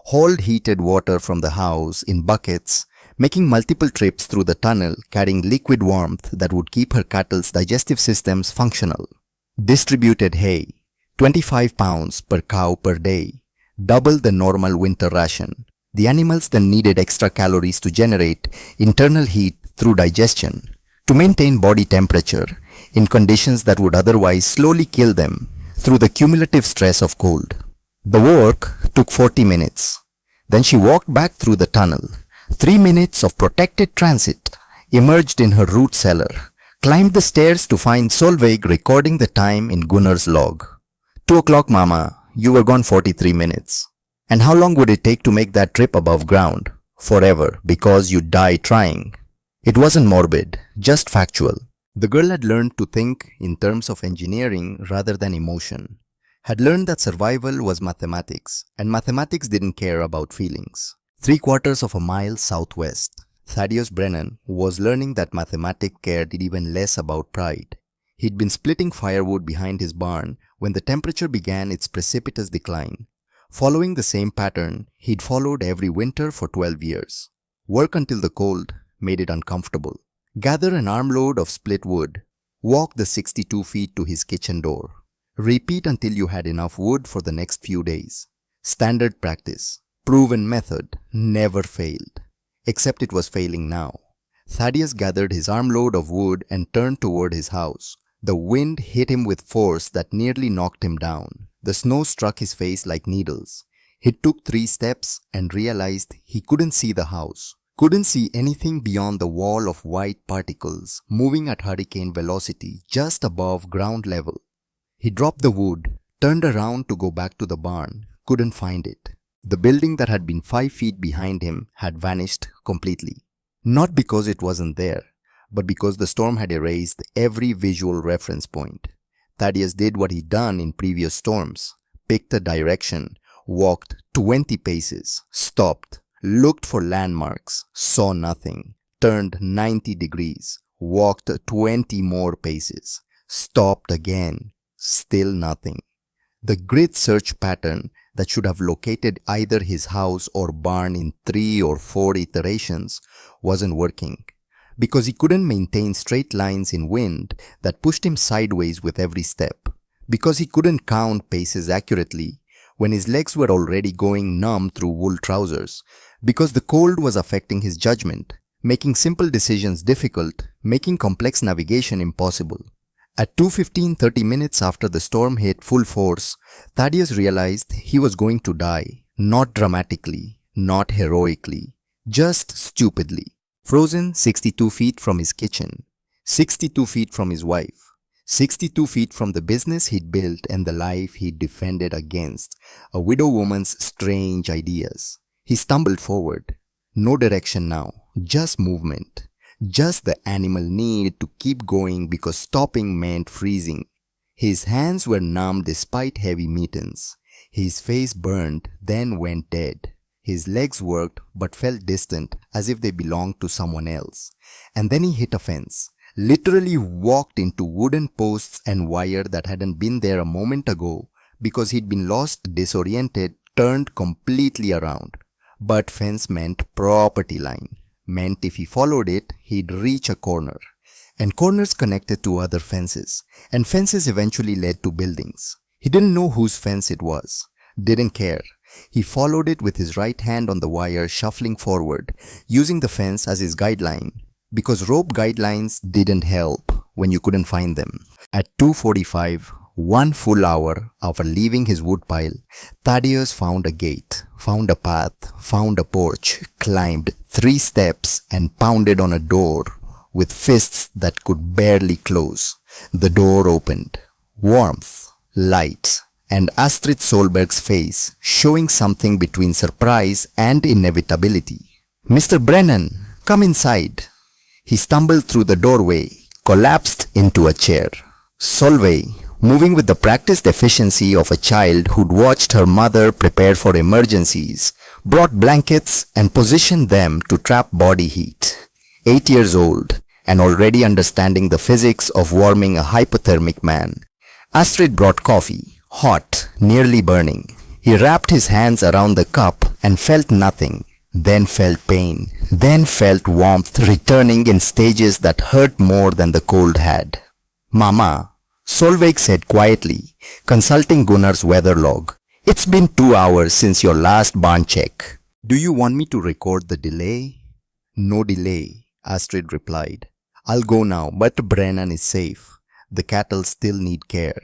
Hauled heated water from the house in buckets, making multiple trips through the tunnel carrying liquid warmth that would keep her cattle's digestive systems functional. Distributed hay, 25 pounds per cow per day, double the normal winter ration. The animals then needed extra calories to generate internal heat through digestion, to maintain body temperature in conditions that would otherwise slowly kill them through the cumulative stress of cold. The work took 40 minutes. Then she walked back through the tunnel. 3 minutes of protected transit, emerged in her root cellar, climbed the stairs to find Solveig recording the time in Gunnar's log. 2 o'clock, Mama. You were gone 43 minutes. And how long would it take to make that trip above ground? Forever, because you die trying. It wasn't morbid, just factual. The girl had learned to think in terms of engineering rather than emotion. Had learned that survival was mathematics, and mathematics didn't care about feelings. 3/4 of a mile southwest, Thaddeus Brennan was learning that mathematics cared even less about pride. He'd been splitting firewood behind his barn when the temperature began its precipitous decline. Following the same pattern, he'd followed every winter for 12 years. Work until the cold made it uncomfortable. Gather an armload of split wood. Walk the 62 feet to his kitchen door. Repeat until you had enough wood for the next few days. Standard practice. Proven method. Never failed. Except it was failing now. Thaddeus gathered his armload of wood and turned toward his house. The wind hit him with force that nearly knocked him down. The snow struck his face like needles. He took 3 steps and realized he couldn't see the house. Couldn't see anything beyond the wall of white particles moving at hurricane velocity just above ground level. He dropped the wood, turned around to go back to the barn, couldn't find it. The building that had been 5 feet behind him had vanished completely. Not because it wasn't there, but because the storm had erased every visual reference point. Thaddeus did what he'd done in previous storms. Picked a direction, walked 20 paces, stopped, looked for landmarks, saw nothing, turned 90 degrees, walked 20 more paces, stopped again, still nothing. The grid search pattern that should have located either his house or barn in 3 or 4 iterations wasn't working, because he couldn't maintain straight lines in wind that pushed him sideways with every step, because he couldn't count paces accurately when his legs were already going numb through wool trousers, because the cold was affecting his judgment, making simple decisions difficult, making complex navigation impossible. At 2:15, 30 minutes after the storm hit full force, Thaddeus realized he was going to die, not dramatically, not heroically, just stupidly. Frozen 62 feet from his kitchen, 62 feet from his wife, 62 feet from the business he'd built and the life he'd defended against a widow woman's strange ideas. He stumbled forward. No direction now, just movement. Just the animal need to keep going because stopping meant freezing. His hands were numb despite heavy mittens. His face burned, then went dead. His legs worked but felt distant, as if they belonged to someone else. And then he hit a fence. Literally walked into wooden posts and wire that hadn't been there a moment ago because he'd been lost, disoriented, turned completely around. But fence meant property line. Meant if he followed it, he'd reach a corner. And corners connected to other fences. And fences eventually led to buildings. He didn't know whose fence it was. Didn't care. He followed it with his right hand on the wire, shuffling forward, using the fence as his guideline. Because rope guidelines didn't help when you couldn't find them. At 2:45, 1 full hour after leaving his woodpile, Thaddeus found a gate, found a path, found a porch, climbed 3 steps and pounded on a door with fists that could barely close. The door opened. Warmth, light, and Astrid Solberg's face showing something between surprise and inevitability. "Mr. Brennan, come inside." He stumbled through the doorway, collapsed into a chair. Solveig, moving with the practiced efficiency of a child who'd watched her mother prepare for emergencies, brought blankets and positioned them to trap body heat. 8 years old and already understanding the physics of warming a hypothermic man. Astrid brought coffee, hot, nearly burning. He wrapped his hands around the cup and felt nothing, then felt pain, then felt warmth returning in stages that hurt more than the cold had. "Mama," Solveig said quietly, consulting Gunnar's weather log. "It's been 2 hours since your last barn check. Do you want me to record the delay?" "No delay," Astrid replied. "I'll go now, but Brennan is safe. The cattle still need care."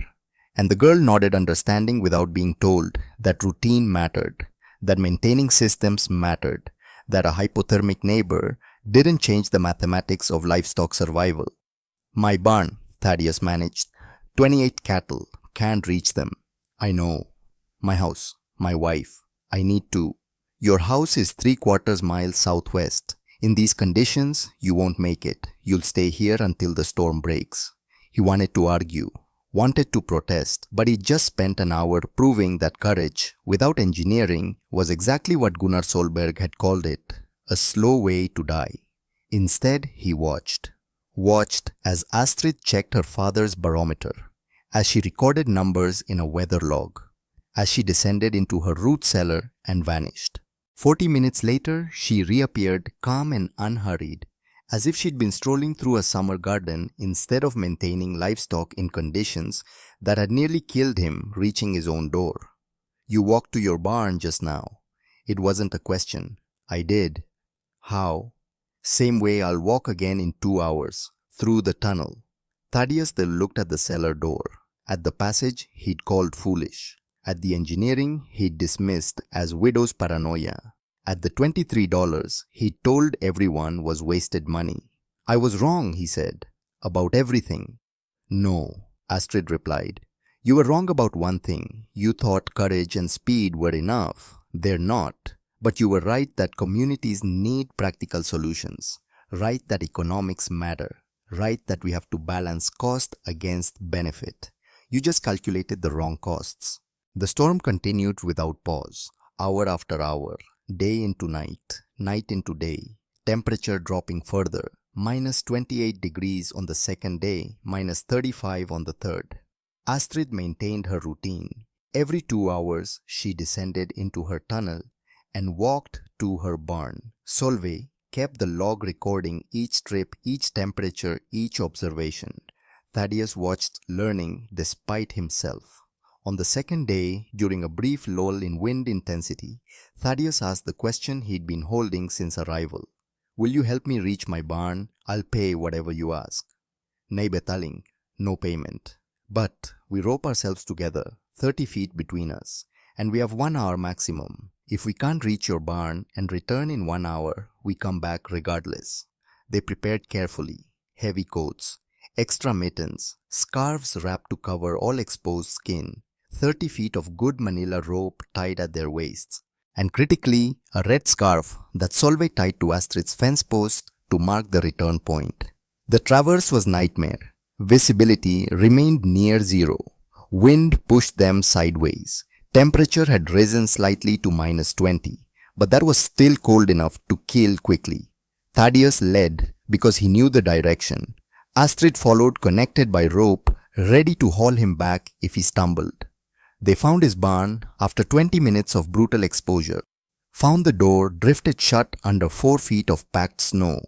And the girl nodded, understanding without being told that routine mattered, that maintaining systems mattered, that a hypothermic neighbor didn't change the mathematics of livestock survival. "My barn," Thaddeus managed. 28 cattle, can't reach them. "I know. My house, my wife. I need to." "Your house is 3/4 miles southwest. In these conditions, you won't make it. You'll stay here until the storm breaks." He wanted to argue, wanted to protest, but he just spent an hour proving that courage, without engineering, was exactly what Gunnar Solberg had called it, a slow way to die. Instead, he watched as Astrid checked her father's barometer, as she recorded numbers in a weather log, as she descended into her root cellar and vanished. 40 minutes later, she reappeared calm and unhurried, as if she'd been strolling through a summer garden instead of maintaining livestock in conditions that had nearly killed him reaching his own door. "You walked to your barn just now." It wasn't a question. "I did." "How?" "Same way I'll walk again in 2 hours, through the tunnel." Thaddeus then looked at the cellar door. At the passage, he'd called foolish. At the engineering, he'd dismissed as widow's paranoia. At the $23, he told everyone was wasted money. "I was wrong," he said, "about everything." "No," Astrid replied. "You were wrong about one thing. You thought courage and speed were enough. They're not. But you were right that communities need practical solutions. Right that economics matter. Right that we have to balance cost against benefit. You just calculated the wrong costs. The storm continued without pause, hour after hour, day into night, night into day, temperature dropping further, minus 28 degrees on the second day, minus 35 on the third. Astrid maintained her routine. Every 2 hours, she descended into her tunnel and walked to her barn. Solveig kept the log recording each trip, each temperature, each observation. Thaddeus watched, learning despite himself. On the second day, during a brief lull in wind intensity, Thaddeus asked the question he'd been holding since arrival. "Will you help me reach my barn? I'll pay whatever you ask." "Nej betaling," no payment. "But we rope ourselves together, 30 feet between us, and we have 1 hour maximum. If we can't reach your barn and return in 1 hour, we come back regardless." They prepared carefully, heavy coats, extra mittens, scarves wrapped to cover all exposed skin, 30 feet of good manila rope tied at their waists, and critically, a red scarf that Solveig tied to Astrid's fence post to mark the return point. The traverse was nightmare. Visibility remained near zero. Wind pushed them sideways. Temperature had risen slightly to minus 20, but that was still cold enough to kill quickly. Thaddeus led because he knew the direction. Astrid followed, connected by rope, ready to haul him back if he stumbled. They found his barn after 20 minutes of brutal exposure. Found the door drifted shut under 4 feet of packed snow.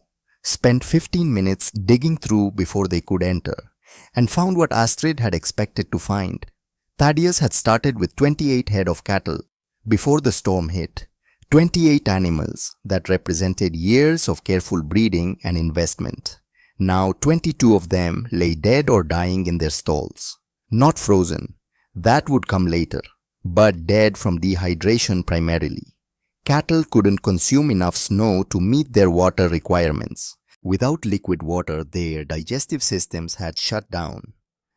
Spent 15 minutes digging through before they could enter, and found what Astrid had expected to find. Thaddeus had started with 28 head of cattle before the storm hit. 28 animals that represented years of careful breeding and investment. Now 22 of them lay dead or dying in their stalls. Not frozen, that would come later, but dead from dehydration primarily. Cattle couldn't consume enough snow to meet their water requirements. Without liquid water, their digestive systems had shut down.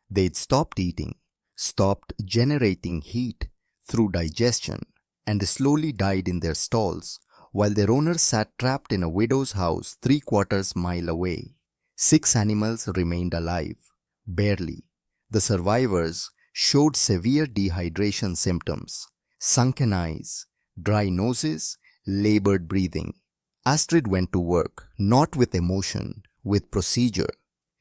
They'd stopped eating, stopped generating heat through digestion, and slowly died in their stalls, while their owners sat trapped in a widow's house 3/4 mile away. 6 animals remained alive, barely. The survivors showed severe dehydration symptoms, sunken eyes, dry noses, labored breathing. Astrid went to work, not with emotion, with procedure.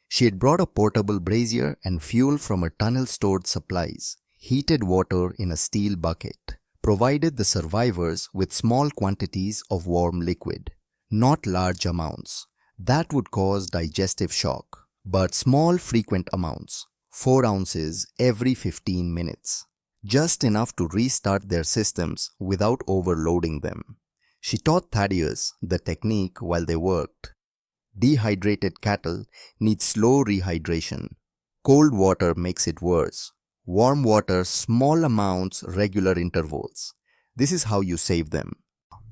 She had brought a portable brazier and fuel from her tunnel-stored supplies, heated water in a steel bucket, provided the survivors with small quantities of warm liquid, not large amounts. That would cause digestive shock, but small frequent amounts, 4 ounces every 15 minutes, just enough to restart their systems without overloading them. She taught Thaddeus the technique while they worked. Dehydrated cattle need slow rehydration. Cold water makes it worse. Warm water, small amounts, regular intervals. This is how you save them.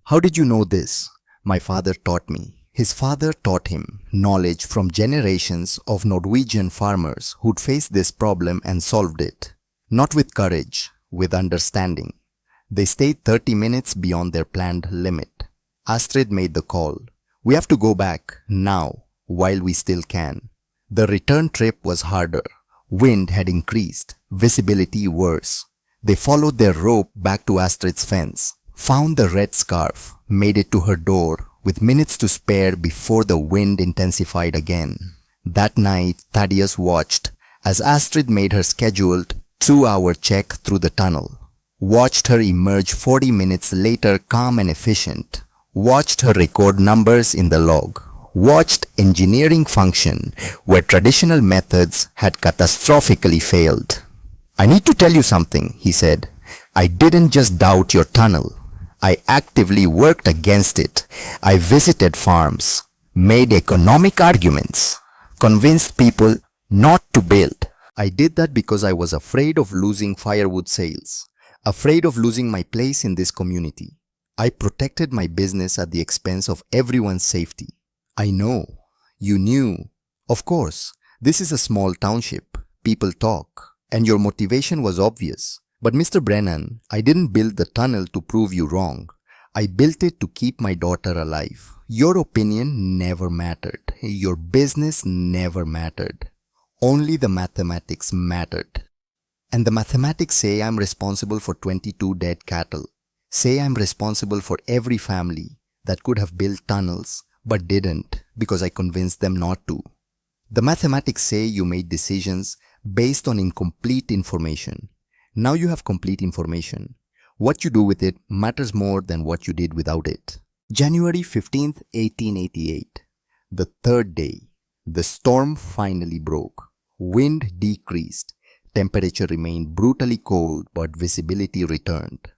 How did you know this? My father taught me. His father taught him knowledge from generations of Norwegian farmers who'd faced this problem and solved it. Not with courage, with understanding. They stayed 30 minutes beyond their planned limit. Astrid made the call. "We have to go back, now, while we still can." The return trip was harder. Wind had increased, visibility worse. They followed their rope back to Astrid's fence, found the red scarf, made it to her door, with minutes to spare before the wind intensified again. That night, Thaddeus watched as Astrid made her scheduled 2-hour check through the tunnel. Watched her emerge 40 minutes later calm and efficient. Watched her record numbers in the log. Watched engineering function where traditional methods had catastrophically failed. "I need to tell you something," he said. "I didn't just doubt your tunnel. I actively worked against it. I visited farms, made economic arguments, convinced people not to build. I did that because I was afraid of losing firewood sales, afraid of losing my place in this community. I protected my business at the expense of everyone's safety." "I know. You knew. Of course, this is a small township. People talk. And your motivation was obvious. But Mr. Brennan, I didn't build the tunnel to prove you wrong. I built it to keep my daughter alive. Your opinion never mattered. Your business never mattered. Only the mathematics mattered." And the mathematics say I'm responsible for 22 dead cattle. Say I'm responsible for every family that could have built tunnels but didn't because I convinced them not to. The mathematics say you made decisions based on incomplete information. Now you have complete information. What you do with it matters more than what you did without it. January 15th, 1888. The third day. The storm finally broke. Wind decreased. Temperature remained brutally cold, but visibility returned.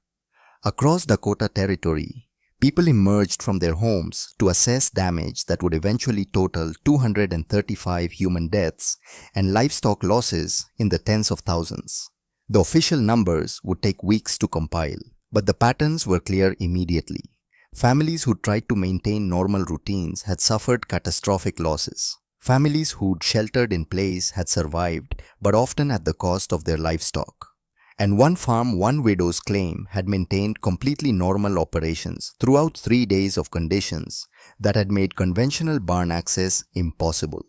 Across Dakota Territory, people emerged from their homes to assess damage that would eventually total 235 human deaths and livestock losses in the tens of thousands. The official numbers would take weeks to compile, but the patterns were clear immediately. Families who tried to maintain normal routines had suffered catastrophic losses. Families who'd sheltered in place had survived, but often at the cost of their livestock. And one farm, one widow's claim had maintained completely normal operations throughout 3 days of conditions that had made conventional barn access impossible.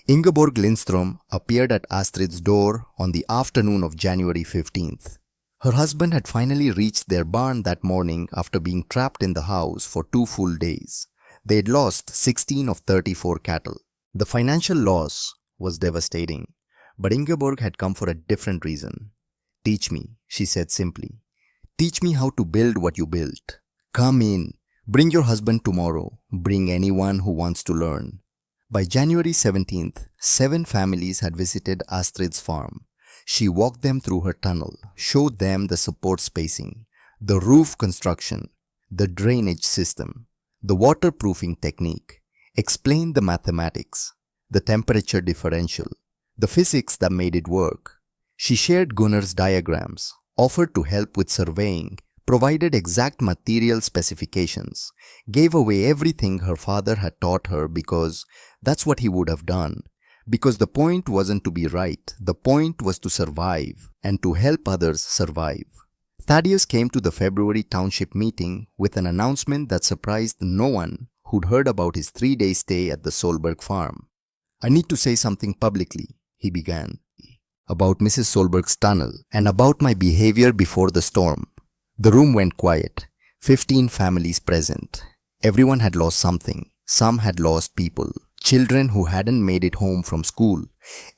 Ingeborg Lindström appeared at Astrid's door on the afternoon of January 15th. Her husband had finally reached their barn that morning after being trapped in the house for 2 full days. They had lost 16 of 34 cattle. The financial loss was devastating, but Ingeborg had come for a different reason. "Teach me," she said simply. "Teach me how to build what you built. Come in. Bring your husband tomorrow. Bring anyone who wants to learn." By January 17th, 7 families had visited Astrid's farm. She walked them through her tunnel, showed them the support spacing, the roof construction, the drainage system, the waterproofing technique, explained the mathematics, the temperature differential, the physics that made it work. She shared Gunnar's diagrams, offered to help with surveying, provided exact material specifications, gave away everything her father had taught her because that's what he would have done. Because the point wasn't to be right, the point was to survive and to help others survive. Thaddeus came to the February township meeting with an announcement that surprised no one who'd heard about his 3-day stay at the Solberg farm. "I need to say something publicly," he began, "about Mrs. Solberg's tunnel and about my behavior before the storm." The room went quiet. 15 families present. Everyone had lost something. Some had lost people. Children who hadn't made it home from school,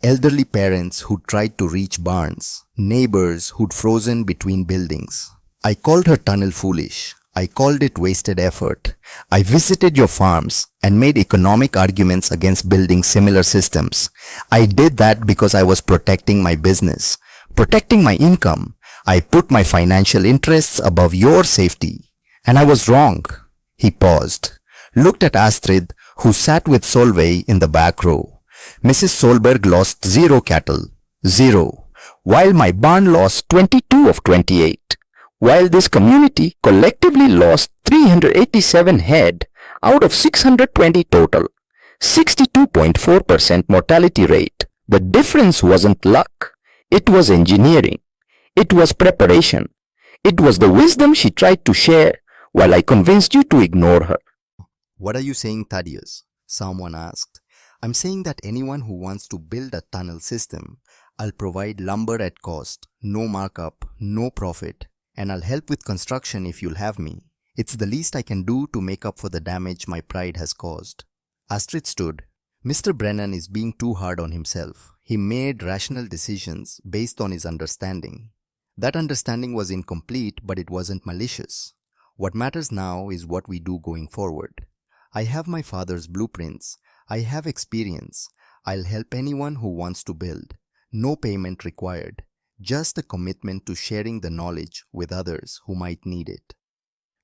elderly parents who tried to reach barns, neighbors who'd frozen between buildings. "I called her tunnel foolish. I called it wasted effort. I visited your farms and made economic arguments against building similar systems. I did that because I was protecting my business, protecting my income. I put my financial interests above your safety. And I was wrong." He paused, looked at Astrid, who sat with Solveig in the back row. "Mrs. Solberg lost 0 cattle, 0, while my barn lost 22 of 28. While this community collectively lost 387 head out of 620 total, 62.4% mortality rate. The difference wasn't luck. It was engineering. It was preparation. It was the wisdom she tried to share while I convinced you to ignore her." "What are you saying, Thaddeus?" someone asked. "I'm saying that anyone who wants to build a tunnel system, I'll provide lumber at cost, no markup, no profit, and I'll help with construction if you'll have me. It's the least I can do to make up for the damage my pride has caused." Astrid stood. "Mr. Brennan is being too hard on himself. He made rational decisions based on his understanding. That understanding was incomplete, but it wasn't malicious. What matters now is what we do going forward. I have my father's blueprints. I have experience. I'll help anyone who wants to build. No payment required. Just a commitment to sharing the knowledge with others who might need it."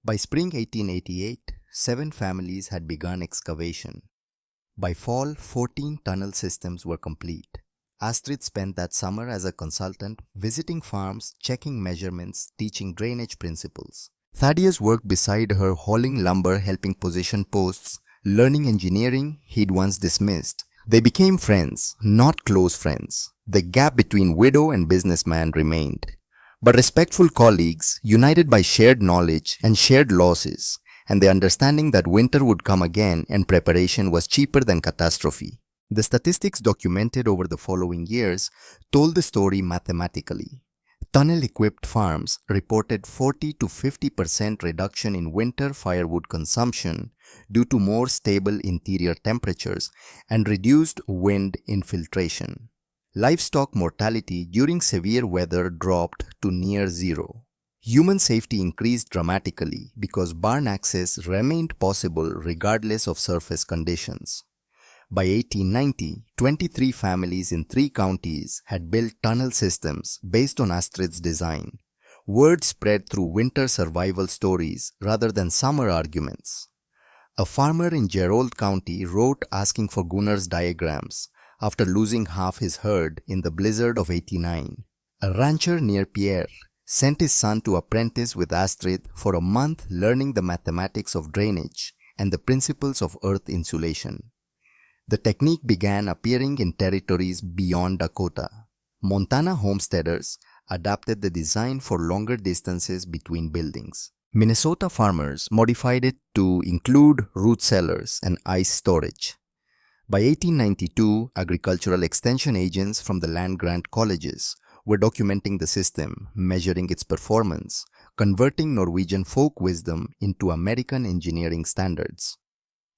By spring 1888, 7 families had begun excavation. By fall, 14 tunnel systems were complete. Astrid spent that summer as a consultant, visiting farms, checking measurements, teaching drainage principles. Thaddeus worked beside her, hauling lumber, helping position posts, learning engineering he'd once dismissed. They became friends, not close friends. The gap between widow and businessman remained, but respectful colleagues, united by shared knowledge and shared losses, and the understanding that winter would come again and preparation was cheaper than catastrophe. The statistics documented over the following years told the story mathematically. Tunnel-equipped farms reported 40 to 50% reduction in winter firewood consumption due to more stable interior temperatures and reduced wind infiltration. Livestock mortality during severe weather dropped to near zero. Human safety increased dramatically because barn access remained possible regardless of surface conditions. By 1890, 23 families in 3 counties had built tunnel systems based on Astrid's design. Word spread through winter survival stories rather than summer arguments. A farmer in Gerald County wrote asking for Gunnar's diagrams after losing half his herd in the blizzard of '89. A rancher near Pierre sent his son to apprentice with Astrid for a month, learning the mathematics of drainage and the principles of earth insulation. The technique began appearing in territories beyond Dakota. Montana homesteaders adapted the design for longer distances between buildings. Minnesota farmers modified it to include root cellars and ice storage. By 1892, agricultural extension agents from the land-grant colleges were documenting the system, measuring its performance, converting Norwegian folk wisdom into American engineering standards.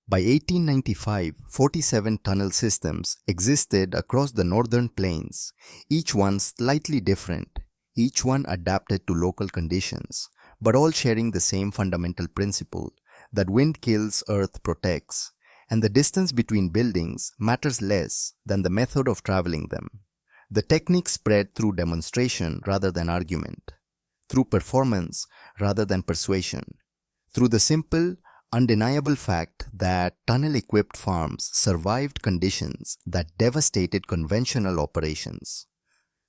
By 1895, 47 tunnel systems existed across the northern plains, each one slightly different, each one adapted to local conditions, but all sharing the same fundamental principle that wind kills, earth protects, and the distance between buildings matters less than the method of traveling them. The technique spread through demonstration rather than argument, through performance rather than persuasion, through the simple, undeniable fact that tunnel-equipped farms survived conditions that devastated conventional operations.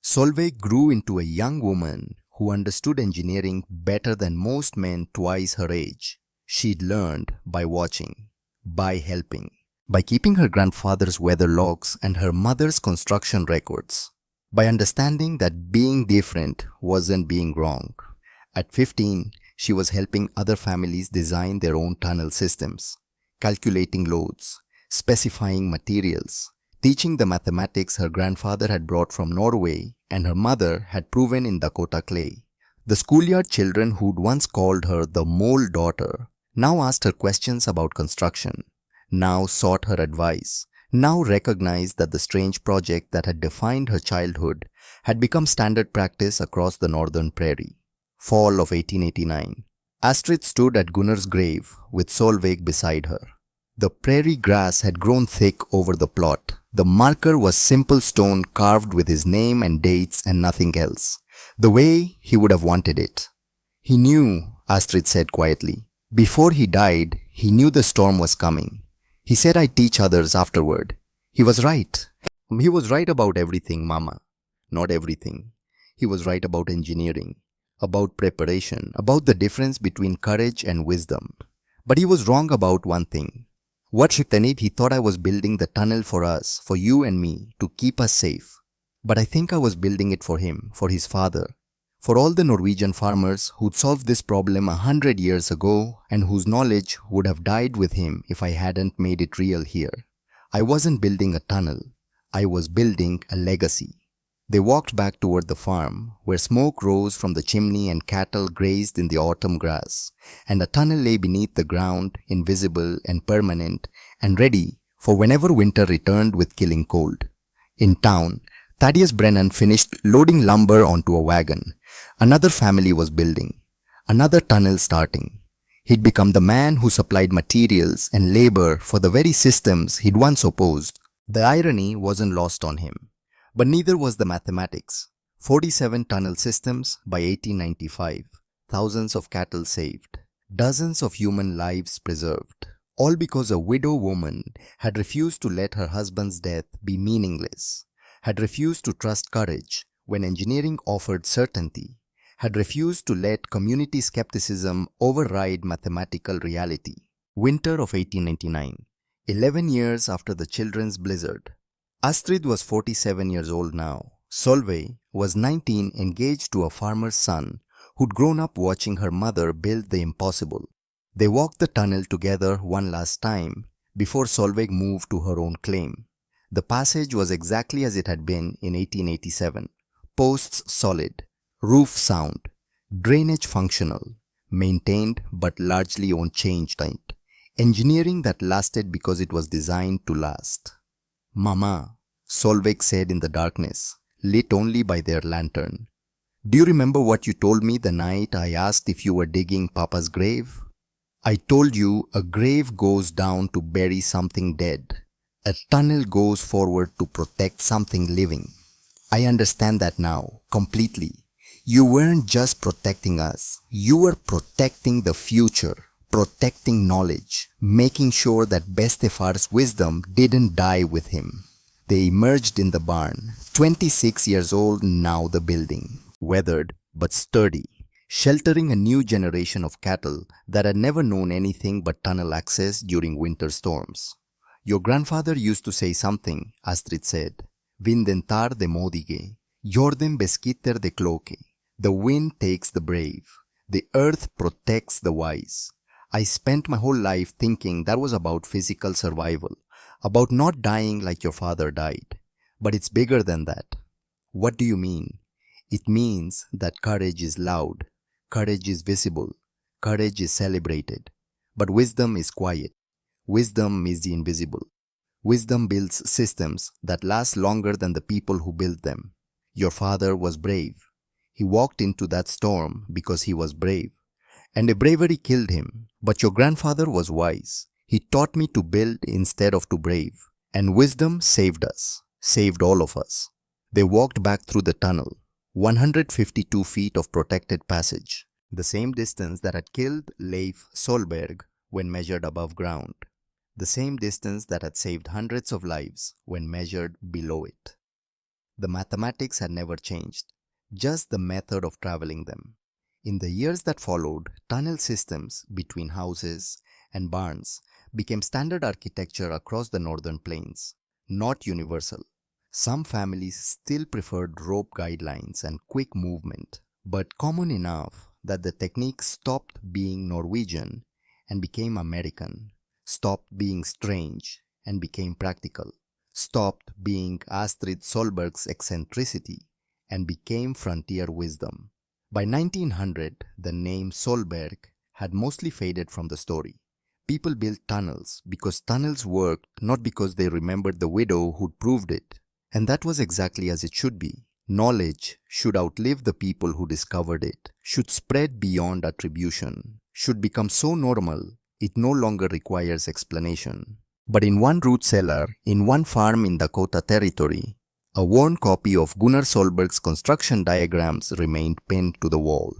Solveig grew into a young woman who understood engineering better than most men twice her age. She'd learned by watching, by helping, by keeping her grandfather's weather logs and her mother's construction records, by understanding that being different wasn't being wrong. At 15, she was helping other families design their own tunnel systems, calculating loads, specifying materials, teaching the mathematics her grandfather had brought from Norway and her mother had proven in Dakota clay. The schoolyard children who'd once called her the mole daughter now asked her questions about construction, now sought her advice, now recognized that the strange project that had defined her childhood had become standard practice across the northern prairie. Fall of 1889. Astrid stood at Gunnar's grave with Solveig beside her. The prairie grass had grown thick over the plot. The marker was simple stone carved with his name and dates and nothing else, the way he would have wanted it. He knew, Astrid said quietly. Before he died, he knew the storm was coming. He said I'd teach others afterward. He was right. He was right about everything, Mama. Not everything. He was right about engineering, about preparation, about the difference between courage and wisdom. But he was wrong about one thing. What Shiktanib, he thought I was building the tunnel for us, for you and me, to keep us safe. But I think I was building it for him, for his father, for all the Norwegian farmers who'd solved this problem 100 years ago and whose knowledge would have died with him if I hadn't made it real here. I wasn't building a tunnel. I was building a legacy. They walked back toward the farm, where smoke rose from the chimney and cattle grazed in the autumn grass, and a tunnel lay beneath the ground, invisible and permanent, and ready for whenever winter returned with killing cold. In town, Thaddeus Brennan finished loading lumber onto a wagon. Another family was building, another tunnel starting. He'd become the man who supplied materials and labor for the very systems he'd once opposed. The irony wasn't lost on him. But neither was the mathematics. 47 tunnel systems by 1895, thousands of cattle saved, dozens of human lives preserved, all because a widow woman had refused to let her husband's death be meaningless, had refused to trust courage when engineering offered certainty, had refused to let community skepticism override mathematical reality. Winter of 1899, 11 years after the children's blizzard. Astrid was 47 years old now. Solveig was 19, engaged to a farmer's son who'd grown up watching her mother build the impossible. They walked the tunnel together one last time before Solveig moved to her own claim. The passage was exactly as it had been in 1887. Posts solid, roof sound, drainage functional, maintained but largely unchanged. Engineering that lasted because it was designed to last. "Mama," Solveig said in the darkness, lit only by their lantern. "Do you remember what you told me the night I asked if you were digging Papa's grave? I told you a grave goes down to bury something dead. A tunnel goes forward to protect something living. I understand that now, completely. You weren't just protecting us. You were protecting the future, protecting knowledge, making sure that Bestefar's wisdom didn't die with him." They emerged in the barn, 26 years old now, the building, weathered but sturdy, sheltering a new generation of cattle that had never known anything but tunnel access during winter storms. "Your grandfather used to say something," Astrid said. "Vinden tar de modige, jorden beskitter de kloke." The wind takes the brave. The earth protects the wise. I spent my whole life thinking that was about physical survival, about not dying like your father died. But it's bigger than that. "What do you mean?" "It means that courage is loud, courage is visible, courage is celebrated. But wisdom is quiet. Wisdom is the invisible. Wisdom builds systems that last longer than the people who built them. Your father was brave. He walked into that storm because he was brave. And a bravery killed him. But your grandfather was wise. He taught me to build instead of to brave. And wisdom saved us, saved all of us." They walked back through the tunnel, 152 feet of protected passage, the same distance that had killed Leif Solberg when measured above ground, the same distance that had saved hundreds of lives when measured below it. The mathematics had never changed, just the method of traveling them. In the years that followed, tunnel systems between houses and barns became standard architecture across the northern plains, not universal. Some families still preferred rope guidelines and quick movement, but common enough that the technique stopped being Norwegian and became American, stopped being strange and became practical, stopped being Astrid Solberg's eccentricity and became frontier wisdom. By 1900, the name Solberg had mostly faded from the story. People built tunnels because tunnels worked, not because they remembered the widow who'd proved it. And that was exactly as it should be. Knowledge should outlive the people who discovered it, should spread beyond attribution, should become so normal it no longer requires explanation. But in one root cellar, in one farm in Dakota Territory, a worn copy of Gunnar Solberg's construction diagrams remained pinned to the wall.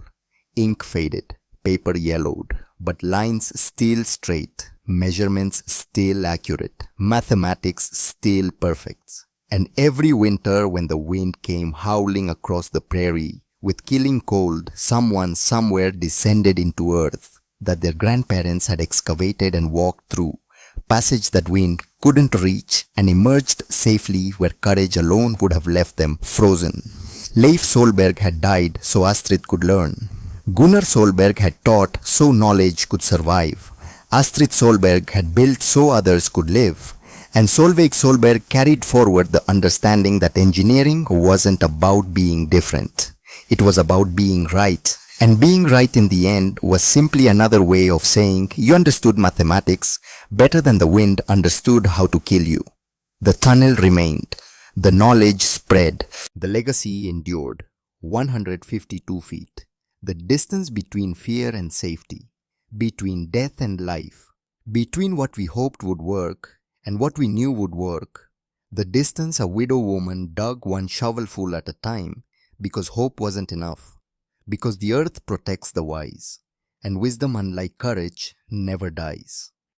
Ink faded, paper yellowed, but lines still straight, measurements still accurate, mathematics still perfect. And every winter when the wind came howling across the prairie with killing cold, someone somewhere descended into earth that their grandparents had excavated and walked through, passage that wind couldn't reach, and emerged safely where courage alone would have left them frozen. Leif Solberg had died so Astrid could learn. Gunnar Solberg had taught so knowledge could survive. Astrid Solberg had built so others could live. And Solveig Solberg carried forward the understanding that engineering wasn't about being different. It was about being right. And being right in the end was simply another way of saying you understood mathematics better than the wind understood how to kill you. The tunnel remained. The knowledge spread. The legacy endured. 152 feet. The distance between fear and safety, between death and life, between what we hoped would work and what we knew would work, the distance a widow woman dug one shovelful at a time because hope wasn't enough, because the earth protects the wise, and wisdom, unlike courage, never dies.